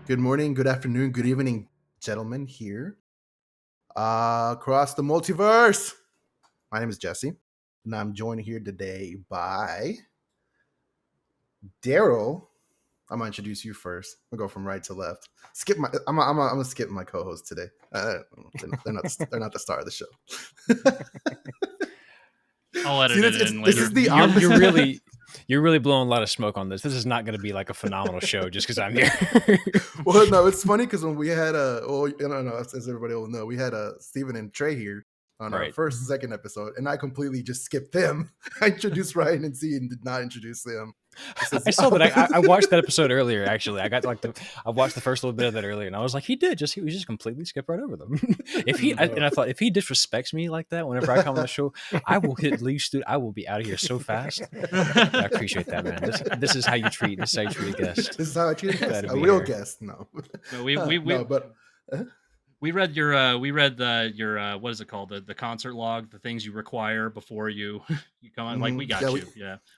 Good morning, good afternoon, good evening, gentlemen here across the multiverse. My name is Jesse, and I'm joined here today by Daryl. I'm gonna introduce you first. I'll go from right to left. I'm gonna skip my co-host today. They're not the star of the show. I'll edit it in later. This is the opposite. You're really blowing a lot of smoke on this. This is not going to be like a phenomenal show just because I'm here. Well, no, it's funny because when we had as everybody will know, we had Steven and Trey here on our second episode, and I completely just skipped them. I introduced Ryan and Z and did not introduce them. I saw that. I watched that episode earlier. Actually, I watched the first little bit of that earlier, and I was like, he was just completely skip right over them. I thought if he disrespects me like that whenever I come on the show, I will hit leave. I will be out of here so fast. I appreciate that, man. This is how you treat. This is how you treat a guest. This is how I treat a guest. A real guest. No. We read your what is it called, the concert log, the things you require before you come on. Like we got you.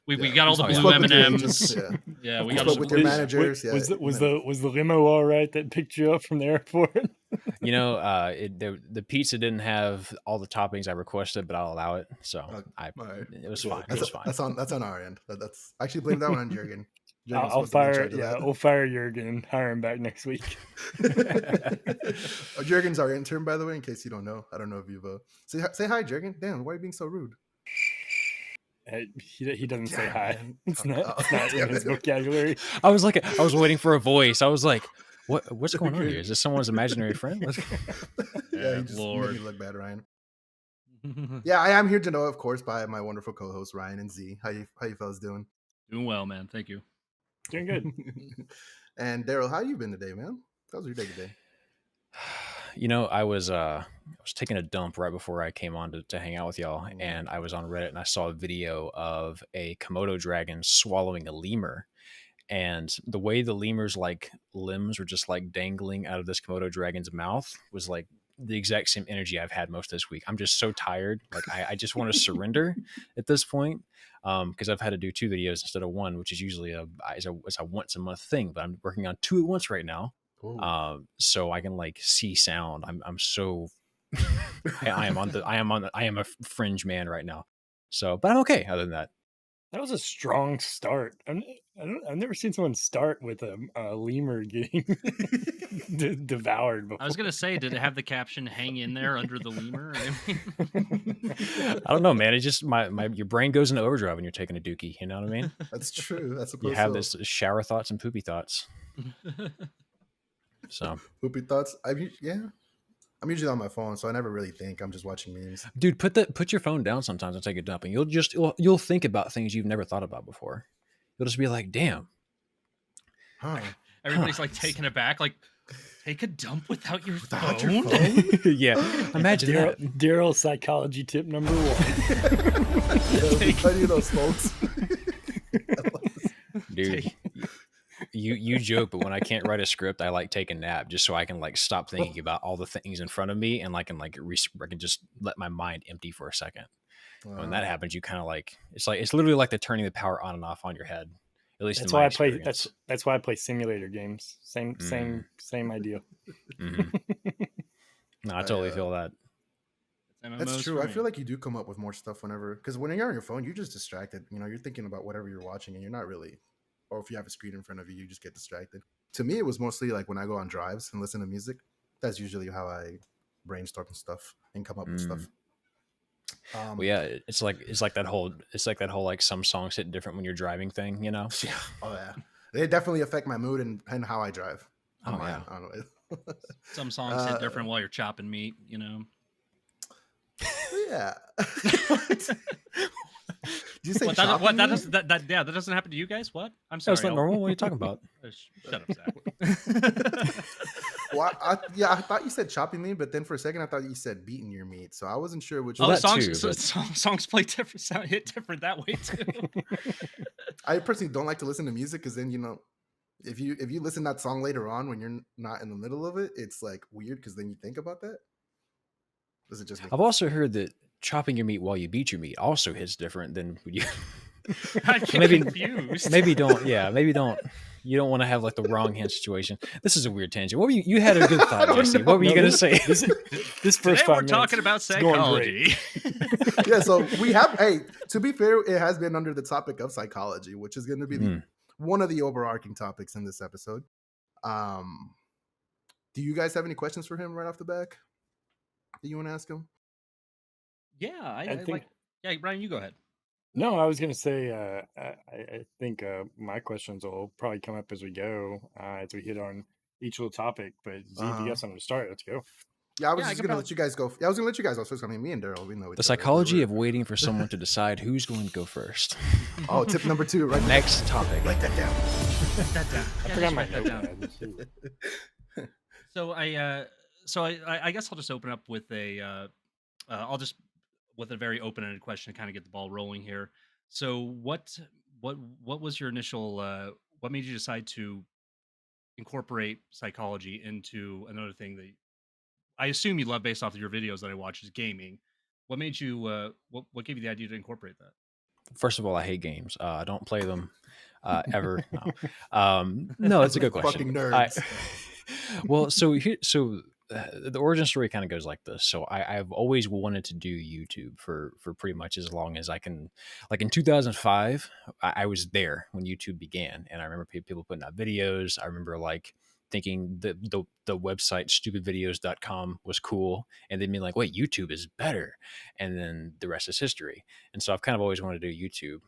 We got all the blue M&Ms. Yeah, we got with your managers. Was the limo all right that picked you up from the airport? You know, the pizza didn't have all the toppings I requested, but I'll allow it. So it was fine. It was fine. That's on our end. That's actually blame that one on Jurgen. I'll fire Jurgen and hire him back next week. Jurgen's our intern, by the way, in case you don't know. I don't know if you've say hi, Jurgen. Damn, why are you being so rude? He doesn't say hi. It's not in his vocabulary. I was waiting for a voice. I was like, what's going on here? Is this someone's imaginary friend? Yeah, you Lord. Made me look bad, Ryan. Yeah, I am here to know, of course, by my wonderful co-hosts Ryan and Z. How you fellas doing? Doing well, man. Thank you. Doing good. And Daryl, how you been today, man? How was your day today? You know, I was taking a dump right before I came on to hang out with y'all, and I was on Reddit and I saw a video of a Komodo dragon swallowing a lemur, and the way the lemur's like limbs were just like dangling out of this Komodo dragon's mouth was like the exact same energy I've had most of this week. I'm just so tired. Like I just want to surrender at this point. Because I've had to do 2 videos instead of 1, which is usually a once a month thing, but I'm working on 2 at once right now. So I can like see sound. I'm so I am a fringe man right now. So, but I'm okay. Other than that, that was a strong start. I've never seen someone start with a lemur getting devoured before. I was gonna say, did it have the caption "Hang in there" under the lemur? I don't know, man. It's just your brain goes into overdrive when you're taking a dookie. You know what I mean? That's true. That's you have this shower thoughts and poopy thoughts. So poopy thoughts. I'm usually on my phone, so I never really think. I'm just watching memes. Dude, put your phone down sometimes and take a dump, and you'll think about things you've never thought about before. You'll just be like, damn. Everybody's like taken aback, like, take a dump without your phone? Yeah. Imagine that. Daryl psychology tip number 1. I need those folks. Dude. You joke, but when I can't write a script, I like take a nap just so I can like stop thinking about all the things in front of me and I can just let my mind empty for a second. When that happens, you kind of like it's literally like the turning the power on and off on your head. At least that's in my why experience. That's why I play simulator games. Same idea. Mm-hmm. No, I totally feel that. That's true. I feel like you do come up with more stuff because when you're on your phone, you're just distracted. You know, you're thinking about whatever you're watching, and you're not really. Or if you have a screen in front of you, you just get distracted. To me, it was mostly like when I go on drives and listen to music. That's usually how I brainstorm stuff and come up with stuff. Well, yeah, it's like that whole like some songs hit different when you're driving thing, you know? Yeah. Oh yeah, they definitely affect my mood and how I drive. Oh yeah. I don't know. Some songs hit different while you're chopping meat, you know. Yeah. Did you say that doesn't happen to you guys? What? I'm sorry. That's not normal. What are you talking about? Shut up, Zach. Well, I thought you said chopping meat, but then for a second I thought you said beating your meat. So I wasn't sure which. Songs play different, hit different that way too. I personally don't like to listen to music because then if you listen to that song later on when you're not in the middle of it, it's like weird because then you think about that. Does it just? I've also heard that chopping your meat while you beat your meat also hits different than when you. I get confused. Maybe don't You don't want to have like the wrong hand situation. This is a weird tangent. What were you had a good thought, Jesse. What were you going to say? This first Today we're talking about psychology. Yeah, so we have, hey, to be fair, it has been under the topic of psychology, which is going to be one of the overarching topics in this episode. Do you guys have any questions for him right off the back that you want to ask him? Yeah, I think. Yeah, Brian, you go ahead. No, I was going to say, I think my questions will probably come up as we go, as we hit on each little topic. But Z, if you got something to start, let's go. Yeah, I was just going to let you guys go. Yeah, I was going to let you guys go first. I mean, me and Daryl, we know each other. The psychology of waiting for someone to decide who's going to go first. Oh, tip number 2, right? Next topic. Write that down. Write that down. I forgot my notepad. So I guess I'll just open up with with a very open-ended question to kind of get the ball rolling here. So what was your initial what made you decide to incorporate psychology into another thing that I assume you love based off of your videos that I watch is gaming? What made you what gave you the idea to incorporate that? First of all, I hate games. I don't play them ever. No, that's a good question. Fucking nerds. The origin story kind of goes like this. So I've always wanted to do YouTube for pretty much as long as I can. Like in 2005, I was there when YouTube began, and I remember people putting out videos. I remember like thinking the website stupidvideos.com was cool, and then being like, wait, YouTube is better, and then the rest is history. And so I've kind of always wanted to do YouTube.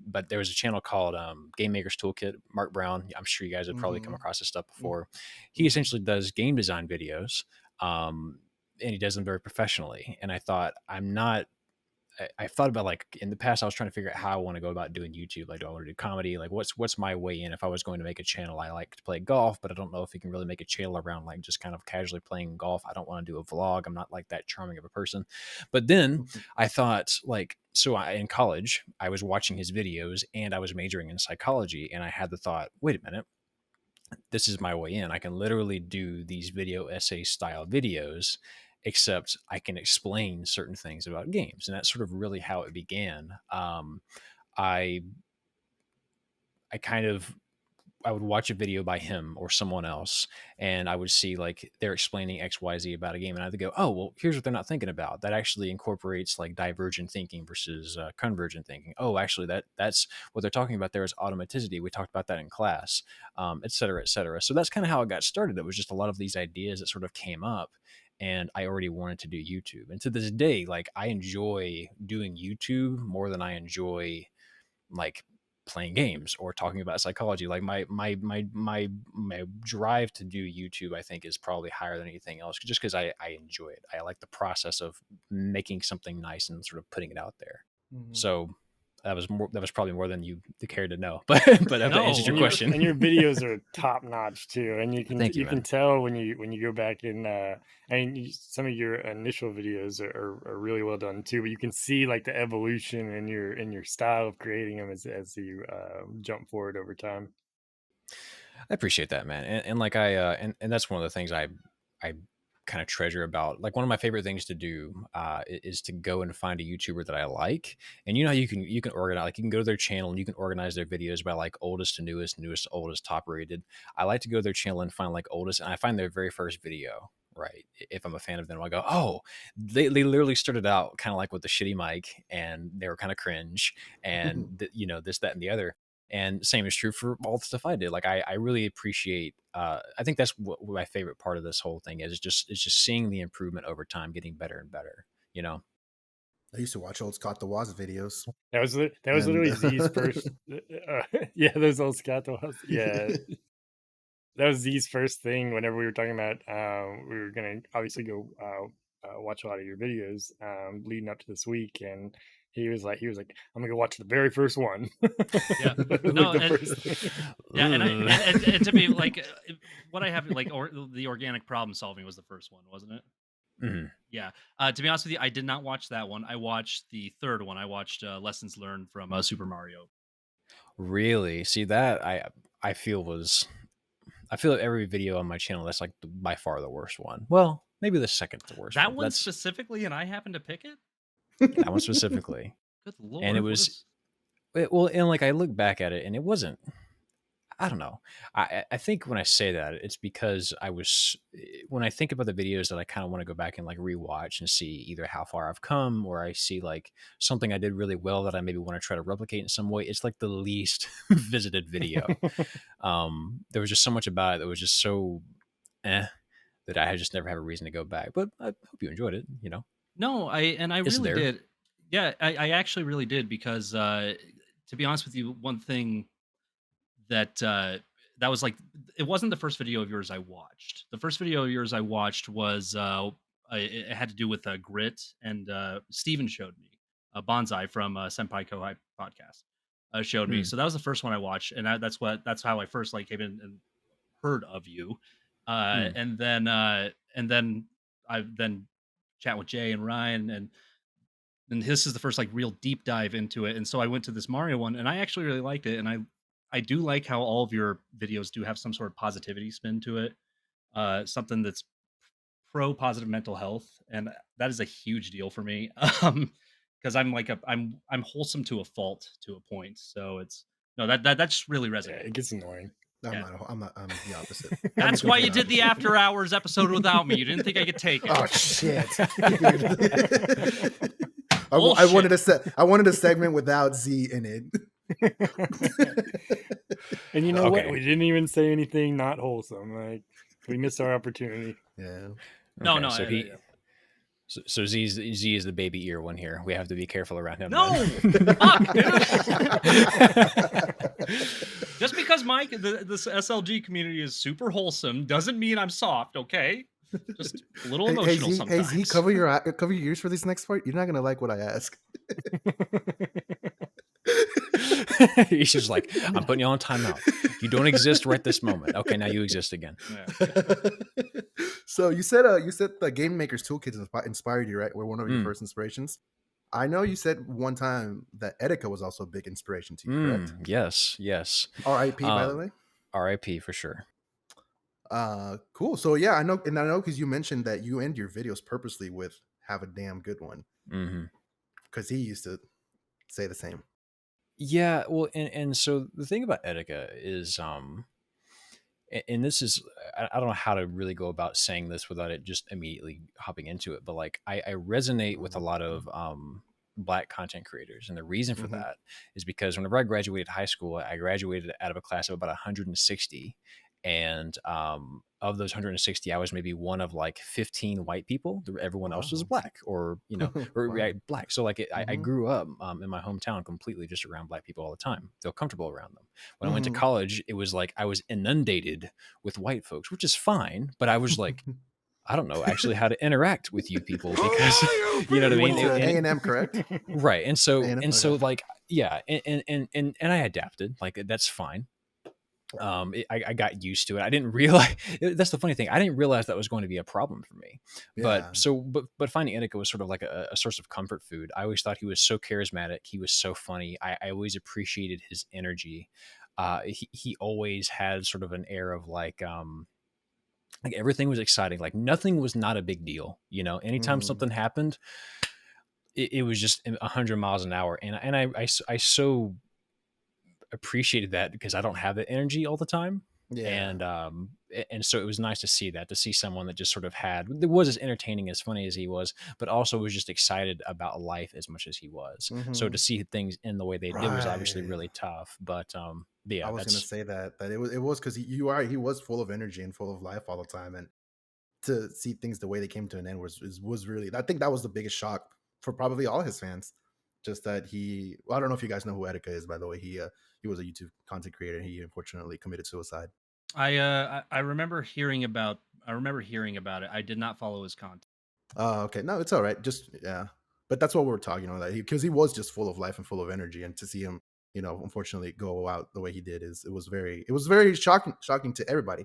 But there was a channel called Game Maker's Toolkit. Mark Brown, I'm sure you guys have probably come across this stuff before. He essentially does game design videos, and he does them very professionally. And I thought, I've thought about, like, in the past, I was trying to figure out how I want to go about doing YouTube. Like, do I want to do comedy? Like, what's my way in? If I was going to make a channel, I like to play golf, but I don't know if you can really make a channel around like just kind of casually playing golf. I don't want to do a vlog. I'm not like that charming of a person. But then I thought, like, in college, I was watching his videos and I was majoring in psychology, and I had the thought, wait a minute, this is my way in. I can literally do these video essay style videos, except I can explain certain things about games. And that's sort of really how it began. I would watch a video by him or someone else, and I would see like they're explaining XYZ about a game, and I'd go, oh, well, here's what they're not thinking about. That actually incorporates like divergent thinking versus convergent thinking. Oh, actually, that's what they're talking about there is automaticity. We talked about that in class, et cetera, et cetera. So that's kind of how it got started. It was just a lot of these ideas that sort of came up, and I already wanted to do YouTube. And to this day, like, I enjoy doing YouTube more than I enjoy like playing games or talking about psychology. Like my drive to do YouTube, I think, is probably higher than anything else, just because I enjoy it. I like the process of making something nice and sort of putting it out there. So that was probably more than you cared to know, but that answers your question. And your videos are top notch too, and you can tell when you go back in. Some of your initial videos are really well done too, but you can see like the evolution in your style of creating them as you jump forward over time. I appreciate that, man, and like and that's one of the things I kind of treasure about, like, one of my favorite things to do is to go and find a YouTuber that I like. And you know how you can organize, like, you can go to their channel and you can organize their videos by like oldest to newest to oldest, top rated. I like to go to their channel and find like oldest, and I find their very first video. Right. If I'm a fan of them, I go, oh, they literally started out kind of like with the shitty mic, and they were kind of cringe, and this, that, and the other. And same is true for all the stuff I did. Like, I really appreciate, I think that's what my favorite part of this whole thing is just seeing the improvement over time, getting better and better, I used to watch old Scott the Woz videos. That was literally Z's first. Yeah, those old Scott the Woz. Yeah. That was Z's first thing whenever we were talking about, we were going to obviously go watch a lot of your videos leading up to this week. And he was like, I'm gonna go watch the very first one. Yeah, no, and to be like, what I have like, the organic problem solving was the first one, wasn't it? Mm-hmm. Yeah. To be honest with you, I did not watch that one. I watched the third one. I watched Lessons Learned from Super Mario. Really? See, that I feel like every video on my channel, that's like by far the worst one. Well, maybe the second the worst. That one specifically, and I happened to pick it. That one specifically. Good Lord. And it was well, and like I look back at it, and it wasn't. I don't know. I think when I say that, it's because when I think about the videos that I kind of want to go back and like rewatch and see either how far I've come, or I see like something I did really well that I maybe want to try to replicate in some way. It's like the least visited video. There was just so much about it that was just so that I just never have a reason to go back. But I hope you enjoyed it. No, I It's really there. did. Yeah, I actually really did because to be honest with you, one thing that that was like it wasn't the first video of yours I watched. The first video of yours I watched was it had to do with grit, and Steven showed me Bonsai from Senpai Kohai podcast showed me. Hmm. So that was the first one I watched, and that's how I first like came in and heard of you. Hmm. And then I then chat with Jay and Ryan, and this is the first like real deep dive into it. And so I went to this Mario one, and I actually really liked it. And I do like how all of your videos do have some sort of positivity spin to it, something that's pro positive mental health, and that is a huge deal for me. Because I'm wholesome to a fault to a point. So it's no that just really Yeah, resonated. it gets annoying. Yeah. I'm the opposite. I'm That's the why complete you did the opposite. after hours episode without me. You didn't think I could take it. Oh shit! I Bullshit. wanted a segment without Z in it. And you know what? Okay. We didn't even say anything not wholesome. Like, we missed our opportunity. Yeah. No, Okay, no. so So Z is the baby ear one here. We have to be careful around him. No, then. fuck, dude. Just because Mike, this SLG community is super wholesome, doesn't mean I'm soft. Okay, just a little emotional sometimes. Hey Z, cover your ears for this next part. You're not gonna like what I ask. He's just like, I'm putting you on timeout. You don't exist right this moment. Okay, now you exist again. Yeah. So you said the Game Maker's Toolkit inspired you, right? Were one of your first inspirations. I know you said one time that Etika was also a big inspiration to you, correct? Yes. R.I.P. By the way. R.I.P. for sure. Cool. So yeah, I know because you mentioned that you end your videos purposely with "Have a damn good one," because he used to say the same. Yeah, well, and so the thing about Etika is, and this is, I don't know how to really go about saying this without it just immediately hopping into it, but like I resonate with a lot of Black content creators, and the reason for that is because whenever I graduated high school, I graduated out of a class of about 160, and of those 160, I was maybe one of like 15 white people. Everyone else was Black, or Black. So like I grew up in my hometown completely just around Black people all the time, feel comfortable around them. When I went to college, it was like I was inundated with white folks, which is fine, but I was like, I don't know actually how to interact with you people, because you know what I mean. A&M, correct? Right, and so A&M? so like yeah, and I adapted, like that's fine. I got used to it. I didn't realize that's the funny thing. I didn't realize that was going to be a problem for me. Yeah. But finding Etika was sort of like a source of comfort food. I always thought he was so charismatic. He was so funny. I always appreciated his energy. He always had sort of an air of like everything was exciting. Like nothing was not a big deal. You know, anytime something happened, it was just 100 miles an hour. And I so appreciated that because I don't have that energy all the time. Yeah. And so it was nice to see someone that just sort of was as entertaining, as funny as he was, but also was just excited about life as much as he was. So to see things in the way they did was obviously really tough. But yeah, I was gonna say that it was because he was full of energy and full of life all the time, and to see things the way they came to an end was really, I think that was the biggest shock for probably all his fans. Just that I don't know if you guys know who Etika is, by the way. He was a YouTube content creator. He unfortunately committed suicide. I remember hearing about it. I did not follow his content. Oh, okay. No, it's all right. Just yeah. But that's what we're talking about. Because he was just full of life and full of energy, and to see him, unfortunately go out the way he did it was very shocking to everybody.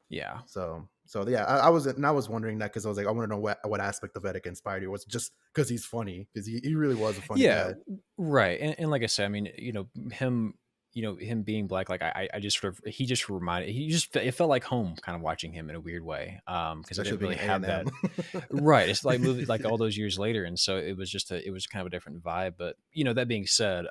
Yeah. So yeah, I was wondering that because I was like, I want to know what aspect of Etika inspired you. Was it just because he's funny? Because he really was a funny guy. Right. And like I said, I mean, him being Black, like I just it felt like home kind of watching him in a weird way. Because I didn't really have that. Right. It's like like all those years later. And so it was kind of a different vibe. But that being said,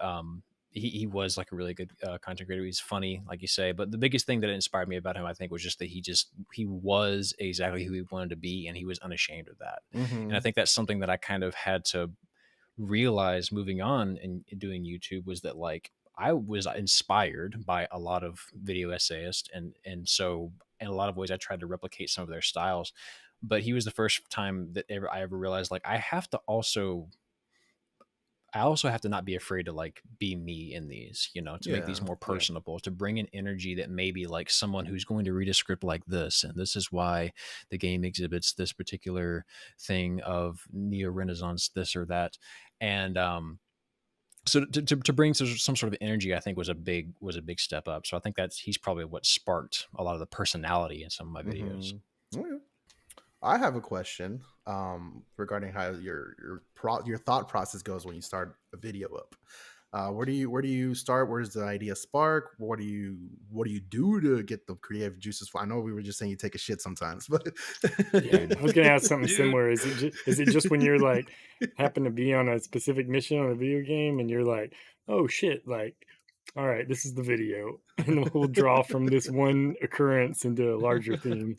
he was like a really good content creator. He's funny, like you say. But the biggest thing that inspired me about him, I think, was just that he was exactly who he wanted to be, and he was unashamed of that. And I think that's something that I kind of had to realize moving on and doing YouTube, was that like I was inspired by a lot of video essayists, and so in a lot of ways I tried to replicate some of their styles. But he was the first time that I ever realized like I also have to not be afraid to like be me in these, to make these more personable, to bring an energy that maybe like someone who's going to read a script like this, and this is why the game exhibits this particular thing of neo-Renaissance, this or that. And so to bring some sort of energy, I think was a big step up. So I think he's probably what sparked a lot of the personality in some of my videos. Okay. I have a question regarding how your thought process goes when you start a video up. Where do you start? Where does the idea spark? What do you do to get the creative juices? I know we were just saying you take a shit sometimes, but I was gonna ask something similar. Is it just when you're like happen to be on a specific mission on a video game and you're like, oh shit, like, all right, this is the video, and we'll draw from this one occurrence into a larger theme.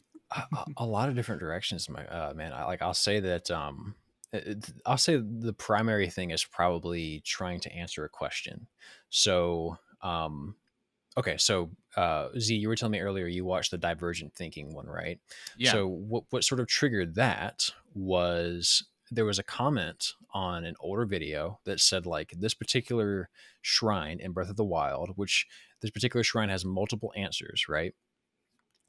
A lot of different directions, man. I'll say that I'll say the primary thing is probably trying to answer a question. So okay, so Z, you were telling me earlier you watched the divergent thinking one, right? Yeah. So what sort of triggered that was there was a comment on an older video that said like this particular shrine in Breath of the Wild, which this particular shrine has multiple answers, right?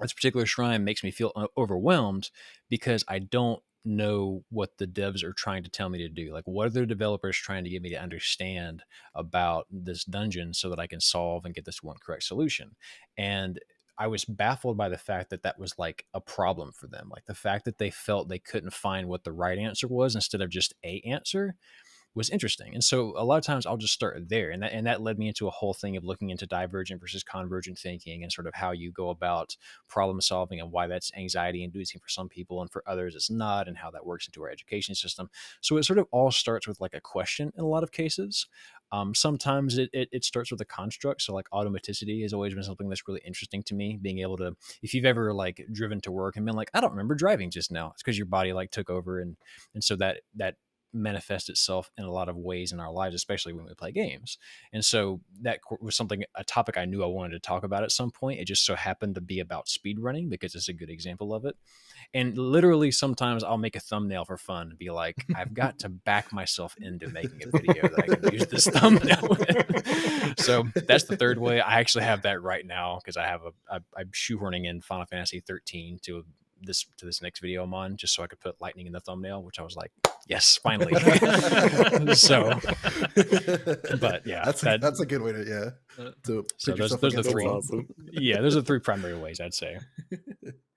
This particular shrine makes me feel overwhelmed because I don't know what the devs are trying to tell me to do. Like, what are the developers trying to get me to understand about this dungeon so that I can solve and get this one correct solution? And I was baffled by the fact that that was like a problem for them. Like the fact that they felt they couldn't find what the right answer was instead of just a answer was interesting. And so a lot of times I'll just start there. And that led me into a whole thing of looking into divergent versus convergent thinking and sort of how you go about problem solving and why that's anxiety inducing for some people and for others it's not, and how that works into our education system. So it sort of all starts with like a question in a lot of cases. Sometimes it starts with a construct. So like automaticity has always been something that's really interesting to me, being able to, if you've ever like driven to work and been like, I don't remember driving just now, it's because your body like took over. And so that manifest itself in a lot of ways in our lives, especially when we play games. And so that was a topic I knew I wanted to talk about at some point. It just so happened to be about speed running because it's a good example of it. And literally sometimes I'll make a thumbnail for fun and be like, I've got to back myself into making a video that I can use this thumbnail with. So that's the third way. I actually have that right now because I'm shoehorning in Final Fantasy 13 to this next video I'm on, just so I could put lightning in the thumbnail, which I was like, yes, finally. So, but yeah, that's a good way to so those are three. Awesome. Yeah, those are the three primary ways I'd say.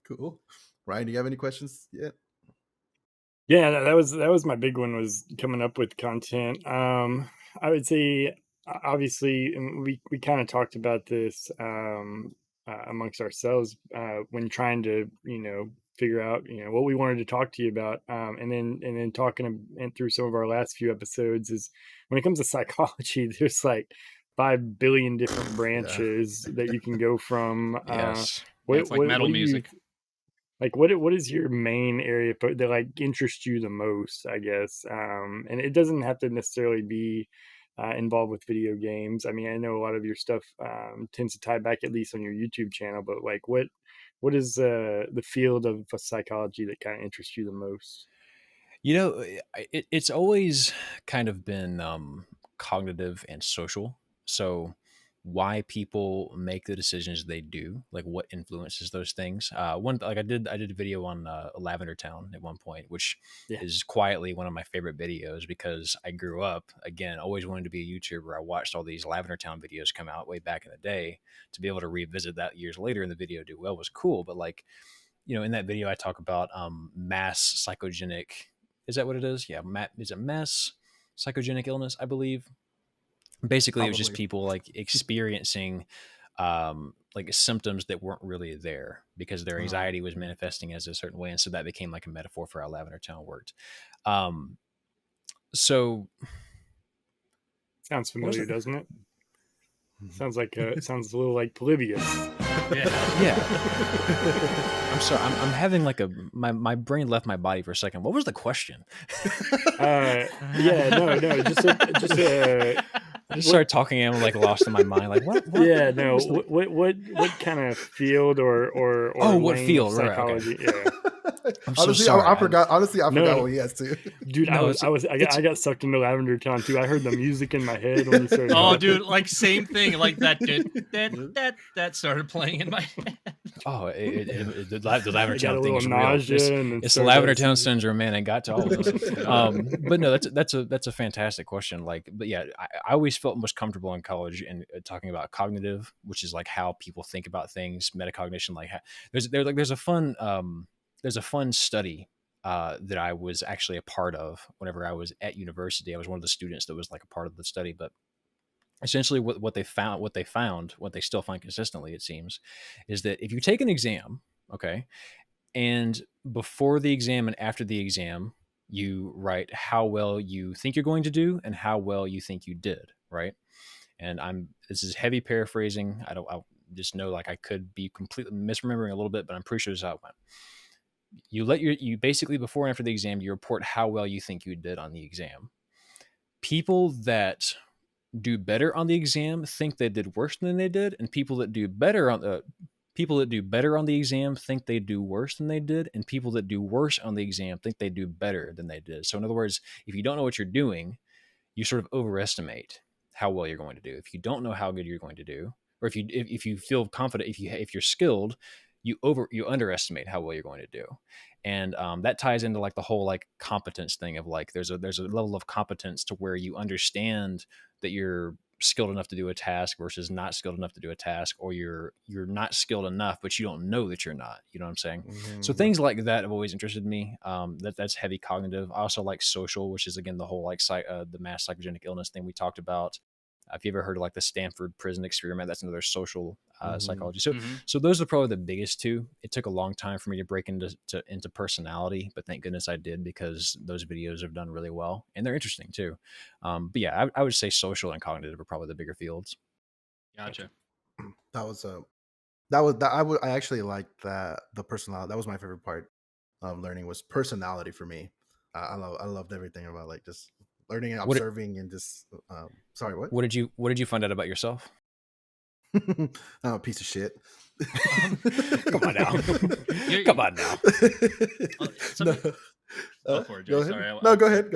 Cool. Ryan, do you have any questions yet? Yeah, that was my big one, was coming up with content. I would say obviously we kind of talked about this amongst ourselves when trying to figure out what we wanted to talk to you about, and then talking and through some of our last few episodes is when it comes to psychology, there's like 5 billion different branches that you can go from. Yes, it's like metal music. Like what is your main area that like interests you the most, I guess? And it doesn't have to necessarily be involved with video games. I mean, I know a lot of your stuff tends to tie back at least on your YouTube channel, but like what is the field of psychology that kind of interests you the most? It's always kind of been cognitive and social. So why people make the decisions they do, like what influences those things. I did a video on Lavender Town at one point, which is quietly one of my favorite videos because I grew up, again, always wanted to be a YouTuber. I watched all these Lavender Town videos come out way back in the day. To be able to revisit that years later and the video do well was cool. But like, in that video I talk about mass psychogenic. Is that what it is? Yeah. Is it mass psychogenic illness, I believe? Basically, It was just people like experiencing like symptoms that weren't really there because their anxiety was manifesting as a certain way. And so that became like a metaphor for how Lavender Town worked. So sounds familiar, doesn't it? Sounds a little like Polybius. Yeah. I'm sorry. I'm having like my brain left my body for a second. What was the question? Yeah, no, just I just started talking and I'm like lost in my mind. Like what? Yeah, no. What kind of field or what lane field? of Right, psychology? okay. Yeah. I'm so honestly, sorry. I forgot. Honestly, I No. forgot what he has to. Dude, No, I got sucked into Lavender Town too. I heard the music in my head when you started. Oh, talking. dude, like same thing. Like that started playing in my head. Oh, the Lavender I got a Town thing little is real. nausea, and It's the Lavender Town syndrome, man. It got to all of us. But no, that's a fantastic question. Like, but yeah, I always felt most comfortable in college and talking about cognitive, which is like how people think about things, metacognition. Like, there's a fun study that I was actually a part of whenever I was at university. I was one of the students that was like a part of the study, but essentially what they found, what they still find consistently, it seems, is that if you take an exam, okay, and before the exam and after the exam, you write how well you think you're going to do and how well you think you did, right? And this is heavy paraphrasing. I just know like I could be completely misremembering a little bit, but I'm pretty sure this is how it went. You basically before and after the exam, you report how well you think you did on the exam. People that do better on the exam think they did worse than they did, and people that do better on the exam think they do worse than they did, and people that do worse on the exam think they do better than they did. So in other words, if you don't know what you're doing, you sort of overestimate how well you're going to do. If you don't know how good you're going to do, or if you feel confident, if you're skilled, you underestimate how well you're going to do. And that ties into like the whole like competence thing of like there's a level of competence to where you understand that you're skilled enough to do a task versus not skilled enough to do a task, or you're not skilled enough but you don't know that you're not, you know what I'm saying? So things like that have always interested me. That's heavy cognitive. I also like social, which is again the whole like the mass psychogenic illness thing we talked about. If you ever heard of like the Stanford prison experiment, that's another social psychology. So those are probably the biggest two. It took a long time for me to break into personality, but thank goodness I did, because those videos have done really well and they're interesting too. But yeah, I would say social and cognitive are probably the bigger fields. Gotcha. I actually liked that. The personality, that was my favorite part of learning, was personality for me. I loved everything about like just learning and observing and just sorry, what? What did you find out about yourself? I'm a piece of shit. Come on now. Come on now. Go for it, Jay. Sorry. No, go ahead.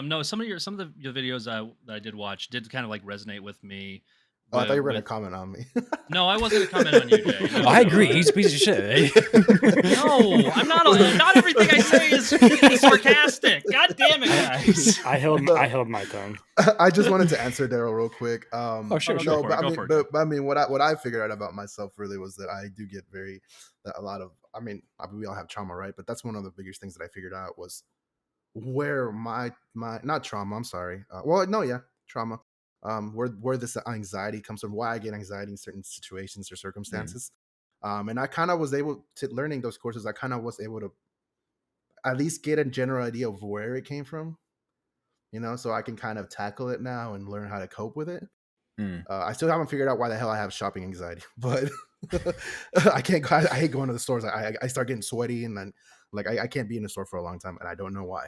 No, some of your videos that I did watch did kind of like resonate with me. I thought you were going to comment on me. No, I wasn't going to comment on you, Jay. No, I agree. He's a piece of shit. No, I'm not. Not everything I say is sarcastic. God damn it, guys. I held my tongue. I just wanted to answer Daryl real quick. Sure. No, but I mean, what I figured out about myself really was that I do get a lot of. I mean, we all have trauma, right? But that's one of the biggest things that I figured out was where my not trauma. I'm sorry. Trauma. Where this anxiety comes from, why I get anxiety in certain situations or circumstances. And I kind of was able to, learning those courses, I kind of was able to at least get a general idea of where it came from, so I can kind of tackle it now and learn how to cope with it. I still haven't figured out why the hell I have shopping anxiety, but I hate going to the stores. I start getting sweaty, and then like I can't be in the store for a long time, and I don't know why.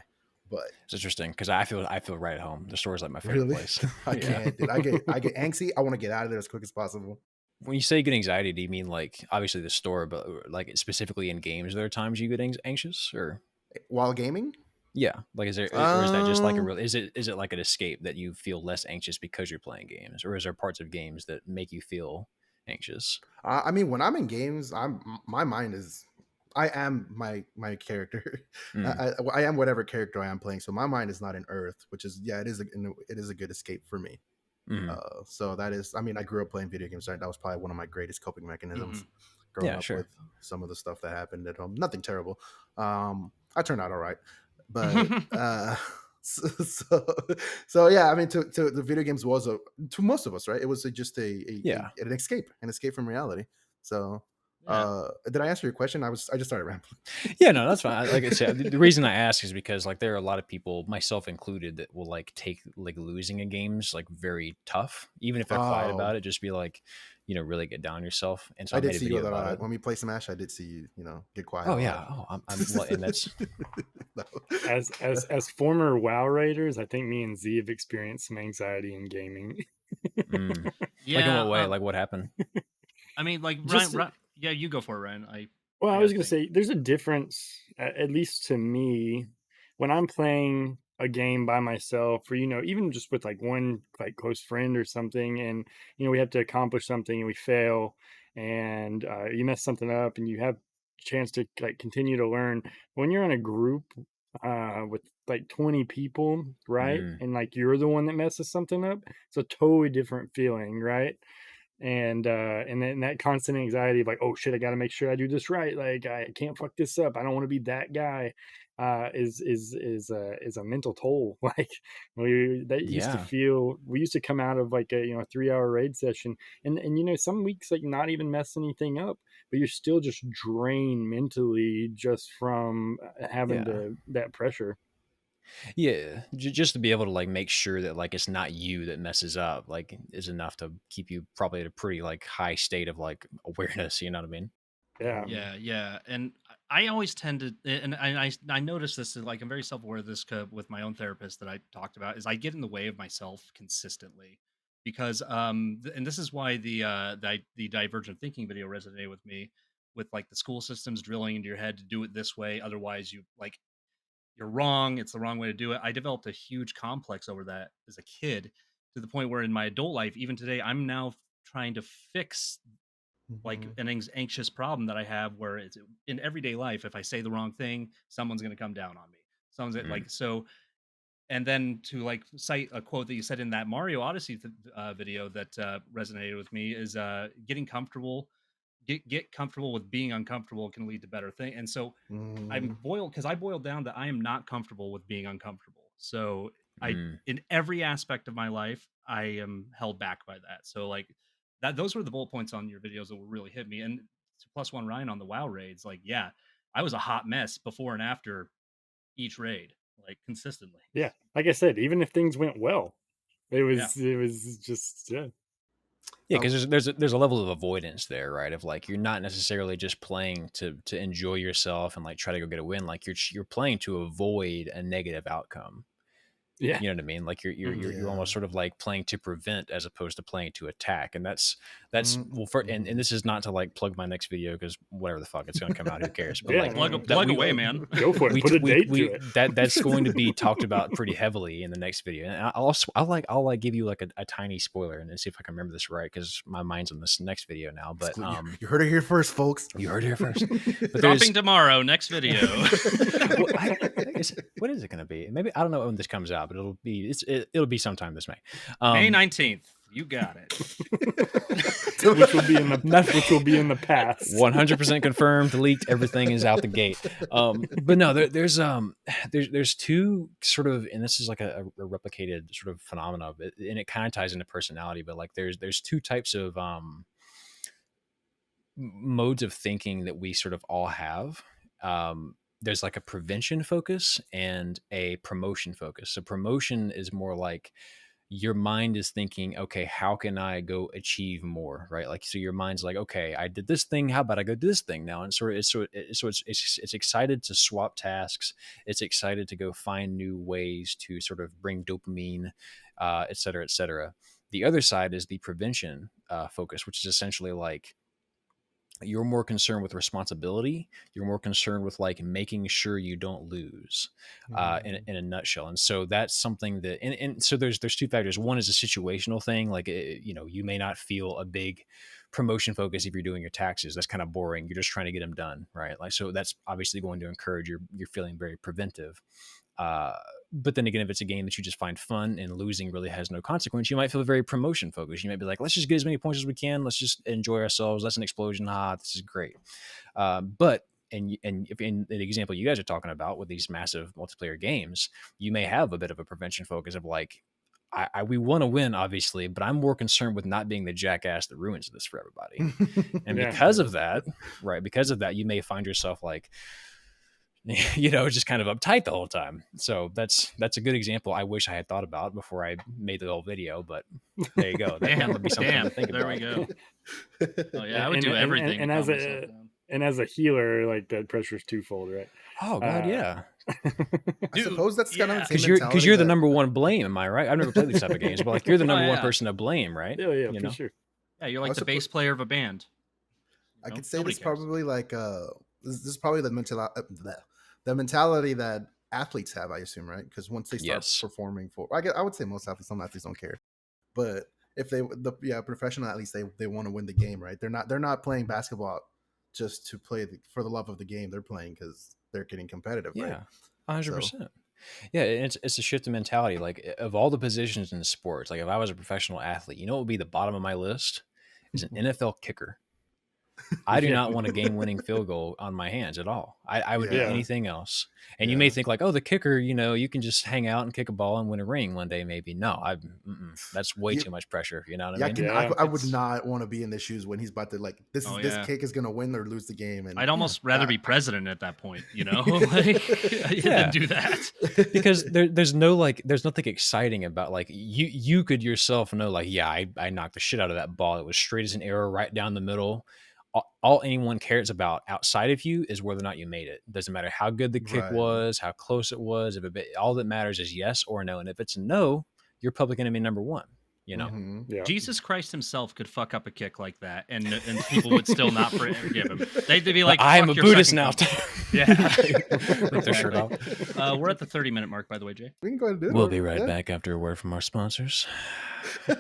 But it's interesting because I feel right at home. The store is like my favorite place. I can't. Dude, I get antsy. I want to get out of there as quick as possible. When you say get anxiety, do you mean like obviously the store, but like specifically in games? There are times you get anxious, or while gaming? Yeah, like or is that just like a real? Is it like an escape that you feel less anxious because you're playing games, or is there parts of games that make you feel anxious? I mean, when I'm in games, my mind is. I am my character. I am whatever character I am playing. So my mind is not in Earth, which is it is a good escape for me. So that is. I mean, I grew up playing video games. Right? That was probably one of my greatest coping mechanisms. Growing up with some of the stuff that happened at home. Nothing terrible. I turned out all right, but so yeah. I mean, to the video games to most of us, right? It was just an escape from reality. So. Yeah. Did I answer your question? I just started rambling. Yeah, no, that's fine. Like I said, the reason I ask is because like there are a lot of people, myself included, that will like take like losing in games like very tough, even if they're quiet Oh, about it. Just be like, really get down on yourself. And so I I did made a see you video about it. when we play Smash. I did see you, get quiet Oh a lot. yeah, I'm well, and that's No. As former WoW raiders, I think me and Z have experienced some anxiety in gaming. like in what Yeah. way? Like what happened? I mean, like Just Ryan, yeah, you go for it, Ryan. Well, I I gotta was gonna think. say there's a difference, at least to me, when I'm playing a game by myself, or even just with like one like close friend or something, and we have to accomplish something and we fail, and you mess something up, and you have a chance to like continue to learn. When you're in a group with like 20 people, right, Mm, and like you're the one that messes something up, it's a totally different feeling, right? And then that constant anxiety of like, oh shit, I got to make sure I do this right, like I can't fuck this up, I don't want to be that guy, is a mental toll. Like yeah. we used to come out of like a 3 hour raid session, and some weeks like not even mess anything up, but you're still just drained mentally just from having Yeah. to that pressure. Yeah, just to be able to like make sure that like it's not you that messes up, like is enough to keep you probably at a pretty like high state of like awareness. You know what I mean? Yeah. Yeah, yeah, and I always tend to, and I notice this, like I'm very self aware of this with my own therapist that I talked about, is I get in the way of myself consistently, because and this is why the divergent thinking video resonated with me, with like the school systems drilling into your head to do it this way, otherwise you're wrong, it's the wrong way to do it. I developed a huge complex over that as a kid, to the point where in my adult life, even today, I'm now trying to fix like Mhm. an anxious problem that I have, where it's in everyday life. If I say the wrong thing, someone's going to come down on me. Mm, Like, so, and then to like cite a quote that you said in that Mario Odyssey video that resonated with me is getting comfortable, get comfortable with being uncomfortable can lead to better thing. And so Mhm. I boiled down that I am not comfortable with being uncomfortable. So mm. in every aspect of my life, I am held back by that. So like those were the bullet points on your videos that will really hit me. And to plus one Ryan on the WoW raids, like, yeah, I was a hot mess before and after each raid, like consistently. Yeah, like I said, even if things went well, it Yeah. was it was just yeah. Yeah, Oh, because there's a level of avoidance there, right? Of like you're not necessarily just playing to enjoy yourself and like try to go get a win. Like you're playing to avoid a negative outcome. Yeah. You know what I mean? Like Mhm. you're yeah. almost sort of like playing to prevent as opposed to playing to attack, and that's well. For and Mhm. this is not to like plug my next video because whatever the fuck it's going to come out, who cares? But Yeah, like no, that Plug away, man. go for it. Put a date to we it. that's going to be talked about pretty heavily in the next video. And I'll like give you like a tiny spoiler and see if I can remember this right because my mind's on this next video now. But You heard it here first, folks. you heard it here first. But Dropping tomorrow, next video. well, what is it going to be? Maybe I don't know when this comes out, but it'll be sometime this May. May 19th. You got it. which will be in the past. 100% confirmed, leaked. Everything is out the gate. But no, there's two sort of, and this is like a replicated sort of phenomena, and it kind of ties into personality. But like there's two types of modes of thinking that we sort of all have. There's like a prevention focus and a promotion focus. So promotion is more like your mind is thinking, okay, how can I go achieve more, right? Like, so your mind's like, okay, I did this thing, how about I go do this thing now? And it's excited to swap tasks. It's excited to go find new ways to sort of bring dopamine, et cetera, et cetera. The other side is the prevention focus, which is essentially like you're more concerned with responsibility. You're more concerned with like making sure you don't lose, Mhm. in a nutshell. And so that's something that, and so there's two factors. One is a situational thing. Like, you may not feel a big promotion focus if you're doing your taxes. That's kind of boring. You're just trying to get them done. Right. Like, so that's obviously going to encourage you're feeling very preventive. Uh, but then again, if it's a game that you just find fun and losing really has no consequence, you might feel very promotion focused. You might be like, let's just get as many points as we can. Let's just enjoy ourselves. That's an explosion. This is great. But and if in the example you guys are talking about with these massive multiplayer games, you may have a bit of a prevention focus of like, we want to win, obviously, but I'm more concerned with not being the jackass that ruins this for everybody. And Yeah. because of that, right, because of that, you may find yourself like, just kind of uptight the whole time. So that's a good example I wish I had thought about before I made the whole video, but there you go. That would be something to think there about. we go. Oh yeah, I would do everything to calm myself down. And as a healer, like that pressure is twofold, right? Oh God, yeah. I suppose that's kind of because you're the number one blame. Am I right? I've never played these type of games, but like you're the number one yeah. person to blame, right? Yeah, for sure. Yeah, you're like the bass player of a band. I could say this probably like this is probably the mentality that athletes have, I assume, right? Because once they start performing for, I would say most athletes, some athletes don't care, but if professional athletes, they want to win the game, right? They're not playing basketball just to play for the love of the game. They're playing because they're getting competitive, right? 100%. Yeah, it's a shift in mentality. Like of all the positions in sports, like if I was a professional athlete, what would be the bottom of my list is an NFL kicker. I do not want a game-winning field goal on my hands at all. I would do anything else. And you may think like, oh, the kicker, you can just hang out and kick a ball and win a ring one day, maybe. No, that's way too much pressure. You know what I mean? I would not want to be in the shoes when he's about to like this kick is gonna win or lose the game. And I'd almost rather be president at that point, like than do that. Because there's nothing exciting about like you could yourself know like, I knocked the shit out of that ball. It was straight as an arrow right down the middle. All anyone cares about outside of you is whether or not you made it. Doesn't matter how good the kick was, how close it was. All that matters is yes or no. And if it's no, you're public enemy number one. Jesus Christ himself could fuck up a kick like that, and people would still not forgive him. They'd be like, "I'm a Buddhist now." Yeah, with their shirt off. We're at the 30-minute mark, by the way, Jay. We can go ahead and do it. We'll be right back after a word from our sponsors. All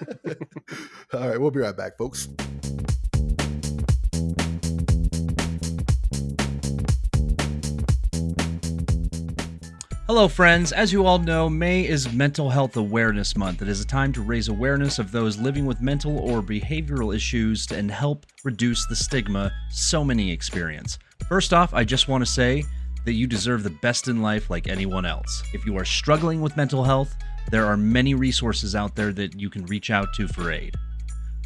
right, we'll be right back, folks. Hello, friends. As you all know, May is Mental Health Awareness Month. It is a time to raise awareness of those living with mental or behavioral issues and help reduce the stigma so many experience. First off, I just want to say that you deserve the best in life like anyone else. If you are struggling with mental health, there are many resources out there that you can reach out to for aid.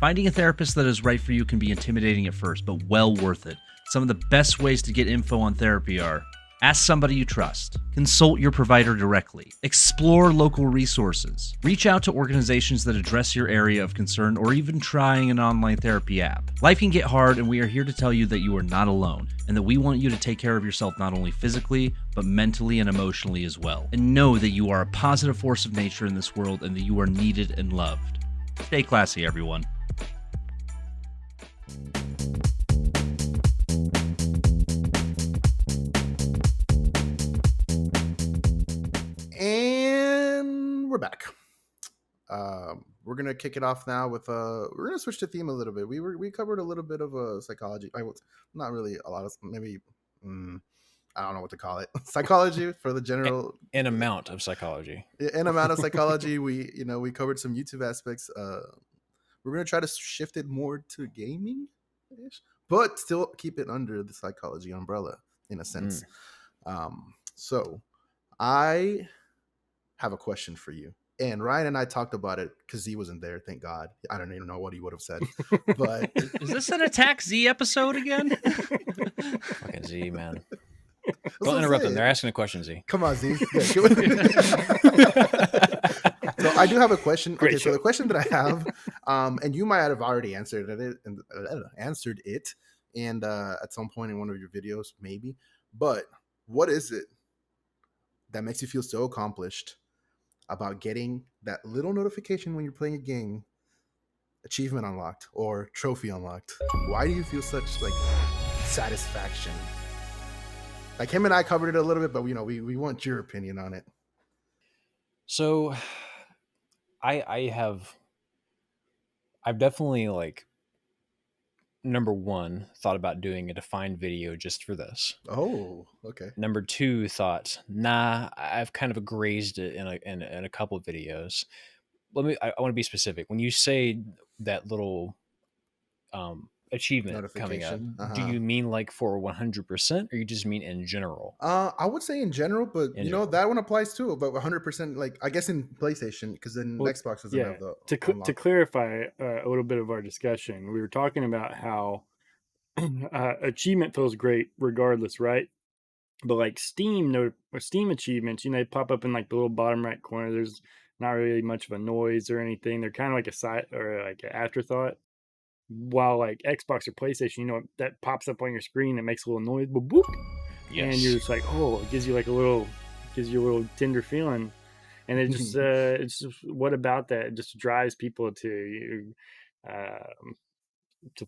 Finding a therapist that is right for you can be intimidating at first, but well worth it. Some of the best ways to get info on therapy are: ask somebody you trust. Consult your provider directly. Explore local resources. Reach out to organizations that address your area of concern, or even trying an online therapy app. Life can get hard, and we are here to tell you that you are not alone, and that we want you to take care of yourself not only physically, but mentally and emotionally as well. And know that you are a positive force of nature in this world, and that you are needed and loved. Stay classy, everyone. And we're back. We're gonna kick it off now with we're gonna switch the theme a little bit. We covered a little bit of psychology. Not really a lot of, maybe I don't know what to call it. Psychology for the general. An amount of psychology. An amount of psychology. We covered some YouTube aspects. We're gonna try to shift it more to gaming, but still keep it under the psychology umbrella in a sense. So I have a question for you. And Ryan and I talked about it because Z wasn't there. Thank God. I don't even know what he would have said. But is this an Attack Z episode again? Fucking Z, man. Don't interrupt them. They're asking a question, Z. Come on, Z. Yeah, so I do have a question. Okay, so the question that I have, and you might have already answered it, and at some point in one of your videos, maybe. But what is it that makes you feel so accomplished about getting that little notification when you're playing a game, achievement unlocked or trophy unlocked? Why do you feel such satisfaction? Like him and I covered it a little bit, but we want your opinion on it. So I've definitely number one, thought about doing a defined video just for this. Oh, okay. Number two, thought, I've kind of grazed it in a couple of videos. I want to be specific. When you say that little, achievement coming up, notification. do you mean like for 100%, or you just mean in general? I would say in general, but In general. that one applies too. But 100%, like I guess in PlayStation, because then Well, Xbox doesn't yeah. have the To unlock. clarify a little bit of our discussion, we were talking about how achievement feels great regardless, right? But like Steam achievements, they pop up in like the little bottom right corner. There's not really much of a noise or anything. They're kind of like a side or like an afterthought. While like Xbox or PlayStation, that pops up on your screen, it makes a little noise, boop, boop, and you're Yes. just like, oh, it gives you like gives you a little tender feeling, and it just it's just, what about that? It just drives people to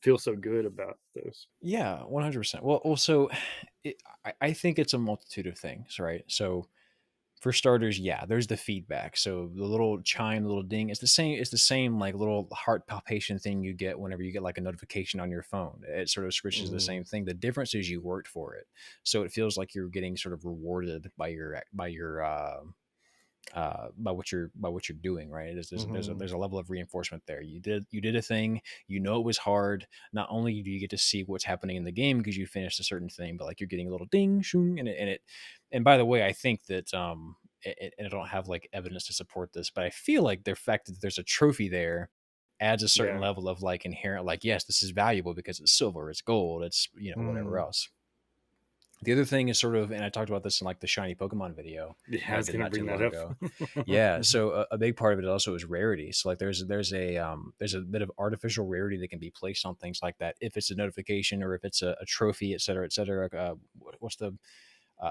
feel so good about those. Yeah, 100%. Well, also, I think it's a multitude of things, right? So for starters, yeah, there's the feedback. So the little chime, the little ding, it's the same. It's the same like little heart palpitation thing you get whenever you get like a notification on your phone. It sort of screeches the same thing. The difference is you worked for it, so it feels like you're getting sort of rewarded by your by what you're doing, right? There's a level of reinforcement there. You did a thing. It was hard. Not only do you get to see what's happening in the game because you finished a certain thing, but like you're getting a little ding, shoom, and by the way, I think that and I don't have like evidence to support this, but I feel like the fact that there's a trophy there adds a certain Yeah. level of like inherent, like, yes, this is valuable because it's silver, it's gold, it's whatever else. The other thing is sort of, and I talked about this in like the shiny Pokemon video Yeah, that I I was did gonna not bring too that long up. ago. Yeah, so a big part of it also is rarity. So like there's a bit of artificial rarity that can be placed on things like that if it's a notification or if it's a trophy, et cetera, et cetera. What's the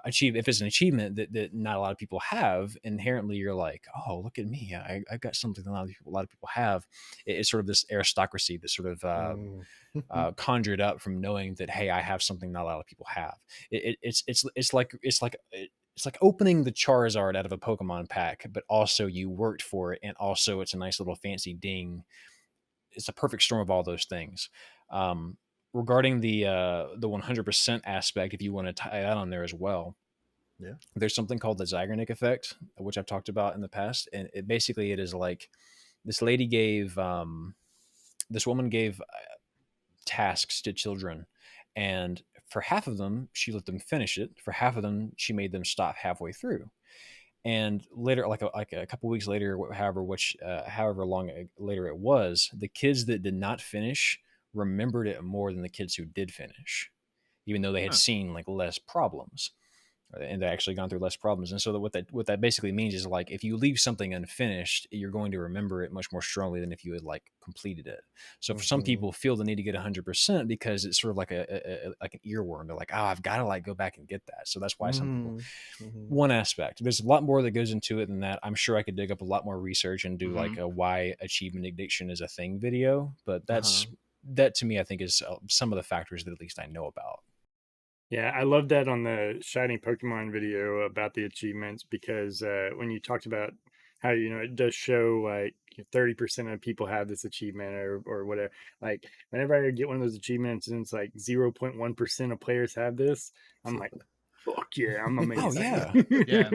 achieve if it's an achievement that not a lot of people have? Inherently, you're like, oh, look at me, I got something that a lot of people have. It's sort of this aristocracy, this sort of conjured up from knowing that, hey, I have something not a lot of people have. It's like opening the Charizard out of a Pokemon pack, but also you worked for it, and also it's a nice little fancy ding. It's a perfect storm of all those things. Um, Regarding the 100% aspect, if you want to tie that on there as well, Yeah. there's something called the Zygonic Effect, which I've talked about in the past, and it is like this lady gave this woman gave tasks to children, and for half of them she let them finish it, for half of them she made them stop halfway through, and later, like a couple weeks later, however long later it was, the kids that did not finish remembered it more than the kids who did finish, even though they had Huh. seen like less problems, and they actually gone through less problems. And so what that basically means is, like, if you leave something unfinished, you're going to remember it much more strongly than if you had like completed it. So for some people, feel the need to get 100% because it's sort of like like an earworm. They're like, oh, I've got to like go back and get that. So that's why some people. One aspect. There's a lot more that goes into it than that. I'm sure I could dig up a lot more research and do like a why achievement addiction is a thing video, but that to me, I think, is some of the factors that at least I know about. Yeah, I love that on the Shiny Pokemon video about the achievements, because when you talked about how it does show like 30% of people have this achievement or whatever. Like whenever I get one of those achievements and it's like 0.1% of players have this, I'm like, fuck yeah, I'm Oh amazing. yeah. Yeah.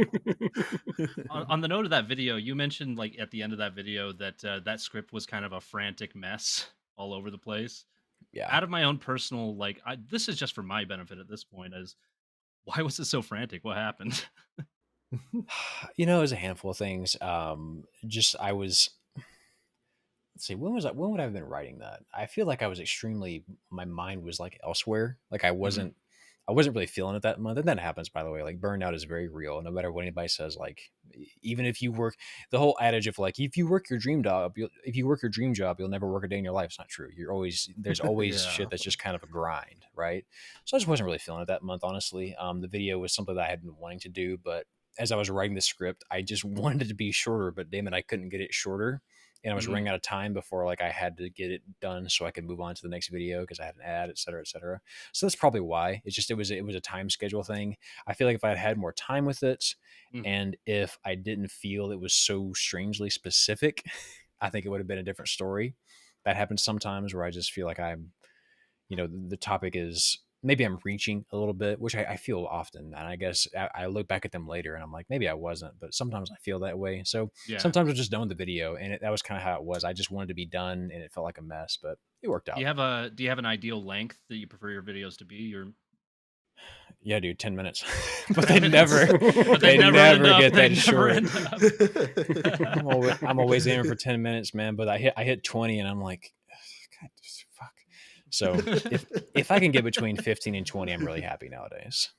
On the note of that video, you mentioned like at the end of that video that that script was kind of a frantic mess all over the place. Yeah. Out of my own personal, like, this is just for my benefit at this point, as why was it so frantic? What happened? It was a handful of things. Just I was. Let's see. When would I have been writing that? I feel like I was extremely. My mind was like elsewhere. Like I wasn't. I wasn't really feeling it that month, and that happens, by the way. Like burnout is very real. No matter what anybody says, like even if you work, the whole adage of like if you work your dream job, you'll never work a day in your life. It's not true. There's always Yeah. shit that's just kind of a grind, right? So I just wasn't really feeling it that month, honestly. The video was something that I had been wanting to do, but as I was writing the script, I just wanted it to be shorter, but damn it, I couldn't get it shorter. And I was running out of time before like I had to get it done so I could move on to the next video because I had an ad, et cetera, et cetera. So that's probably why. It was a time schedule thing. I feel like if I had more time with it, and if I didn't feel it was so strangely specific, I think it would have been a different story. That happens sometimes where I just feel like the topic is maybe I'm reaching a little bit, which I feel often. And I guess I look back at them later and I'm like, maybe I wasn't, but sometimes I feel that way. So Yeah. sometimes I'm just done with the video, and that was kind of how it was. I just wanted to be done, and it felt like a mess, but it worked out. Do you have an ideal length that you prefer your videos to be? Yeah, dude, 10 minutes. But they never But they never never end up. get They that never short. end up. I'm always aiming for 10 minutes, man, but I hit 20 and I'm like, God, fuck. So if I can get between 15 and 20, I'm really happy nowadays.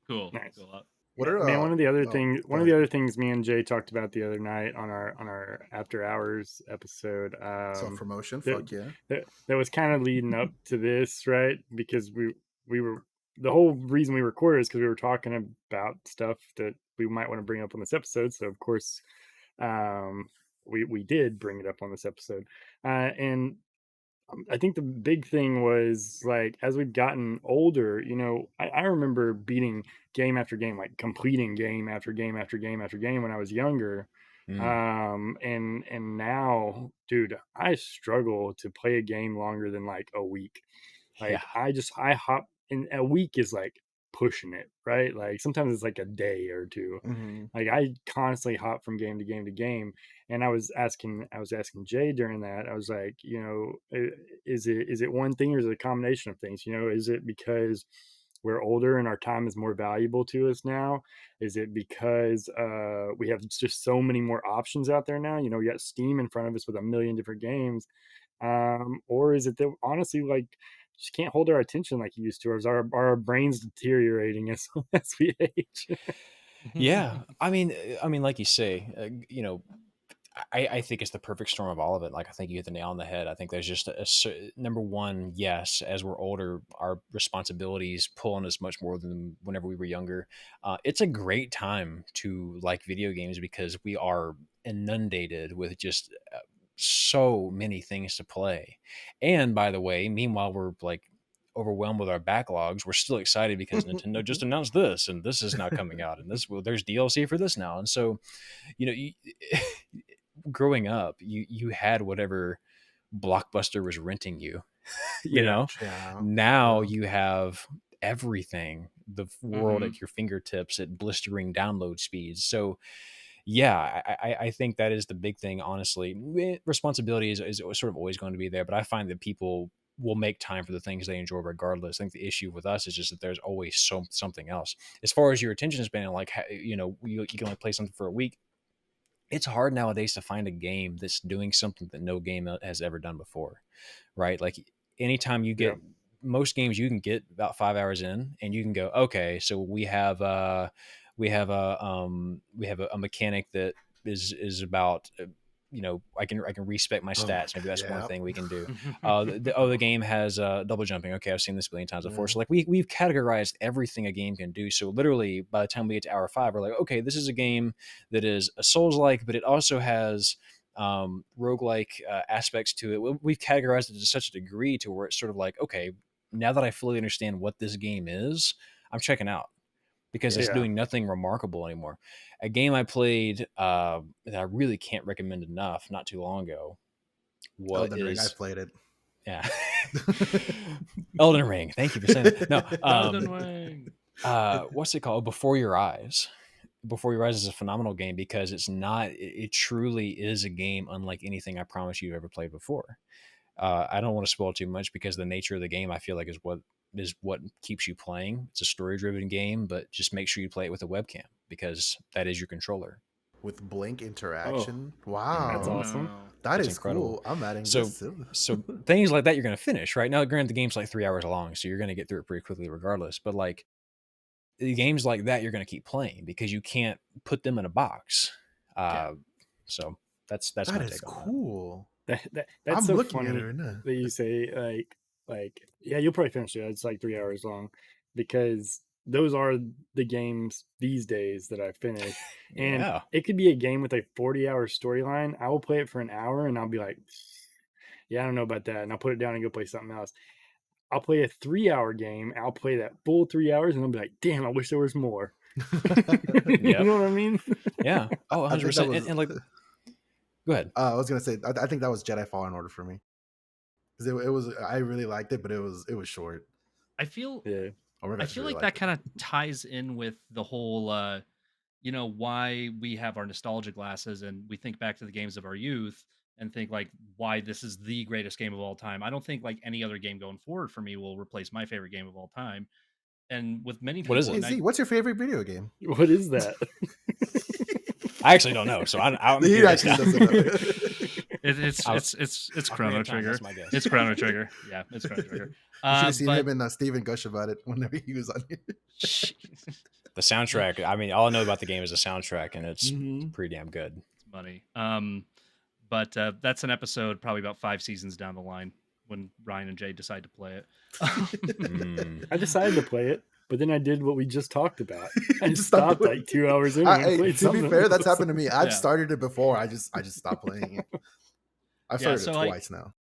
Cool. Nice. Cool. What are Man, one of the other ahead. things me and Jay talked about the other night on our after hours episode, Self-promotion, that, fuck yeah. that was kind of leading up to this, right? Because we were, the whole reason we recorded is because we were talking about stuff that we might want to bring up on this episode. So of course, we did bring it up on this episode, and I think the big thing was like as we've gotten older, I remember beating game after game, like completing game after game after game after game when I was younger. And now, dude, I struggle to play a game longer than like a week. Yeah. Like I hop in a week is like pushing it, right? Like sometimes it's like a day or two. Mm-hmm. Like I constantly hop from game to game to game. And I was asking Jay during that, I was like, is it one thing or is it a combination of things? Is it because we're older and our time is more valuable to us now? Is it because we have just so many more options out there now? We got Steam in front of us with a million different games. Or is it that honestly, like, just can't hold our attention like you used to, or is our brains deteriorating as we age? Yeah. I mean, like you say, I think it's the perfect storm of all of it. Like, I think you hit the nail on the head. I think there's just number one, yes, as we're older, our responsibilities pull on us much more than whenever we were younger. It's a great time to like video games because we are inundated with just so many things to play. And by the way, meanwhile, we're like overwhelmed with our backlogs. We're still excited because Nintendo just announced this, and this is now coming out, and there's DLC for this now. And so, you growing up, you had whatever Blockbuster was renting you. Yeah. Now you have everything, the world Mhm. at your fingertips at blistering download speeds. So yeah, I think that is the big thing. Honestly, responsibility is sort of always going to be there, but I find that people will make time for the things they enjoy regardless. I think the issue with us is just that there's always something else. As far as your attention span, like, you can only play something for a week. It's hard nowadays to find a game that's doing something that no game has ever done before, right? Like, anytime you get most games, you can get about 5 hours in and you can go, okay, so we have a mechanic that is about, I can respec my stats. Maybe that's one thing we can do. The game has double jumping. Okay, I've seen this a billion times before. So like we've categorized everything a game can do. So literally by the time we get to hour 5, we're like, okay, this is a game that is a Souls-like, but it also has roguelike aspects to it. We've categorized it to such a degree to where it's sort of like, okay, now that I fully understand what this game is, I'm checking out because it's doing nothing remarkable anymore. A game I played that I really can't recommend enough not too long ago. Elden Ring, I played it. Yeah. Elden Ring. Thank you for saying that. No, Elden Ring. What's it called? Before Your Eyes. Before Your Eyes is a phenomenal game because it truly is a game unlike anything I promise you've ever played before. I don't want to spoil too much because the nature of the game I feel like is what keeps you playing. It's a story-driven game, but just make sure you play it with a webcam because that is your controller. With blink interaction. Wow. That's awesome. That is incredible. Cool. I'm adding so, this too. So things like that you're going to finish, right? Now, granted, the game's like 3 hours long, so you're going to get through it pretty quickly regardless. But like the games like that, you're going to keep playing because you can't put them in a box. So that's my take on cool. That's I'm so looking funny at it right now. that you say like yeah, you'll probably finish it. It's like 3 hours long because those are the games these days that I finish. And it could be a game with a 40-hour storyline. I will play it for an hour and I'll be like, yeah, I don't know about that. And I'll put it down and go play something else. I'll play a 3-hour game. I'll play that full 3 hours and I'll be like, damn, I wish there was more. You know what I mean? Yeah. Oh, 100%. And like, go ahead. I was gonna say, I think that was Jedi Fallen Order for me because it was. I really liked it, but it was short. I feel Yeah. I feel like that kind of ties in with the whole why we have our nostalgia glasses and we think back to the games of our youth and think like why this is the greatest game of all time. I don't think like any other game going forward for me will replace my favorite game of all time. And with many What is people, it? and Hey, Z, what's your favorite video game? What is that? I actually don't know, so I'm He curious actually now. doesn't know. it's Chrono Ocarina of Time, Trigger. that's my guess. It's Chrono Trigger. Yeah, it's Chrono Trigger. You should have seen But him and Steven gush about it whenever he was on here. The soundtrack. I mean, all I know about the game is the soundtrack, and it's Mhm. pretty damn good. it's money. But that's an episode probably about 5 seasons down the line when Ryan and Jay decide to play it. I decided to play it, but then I did what we just talked about. I Just stopped doing like 2 hours in. Hey, And played to be something fair, that's else. happened to me. I've Yeah. started it before. I just stopped playing it. I've Yeah, started so, it like, twice now.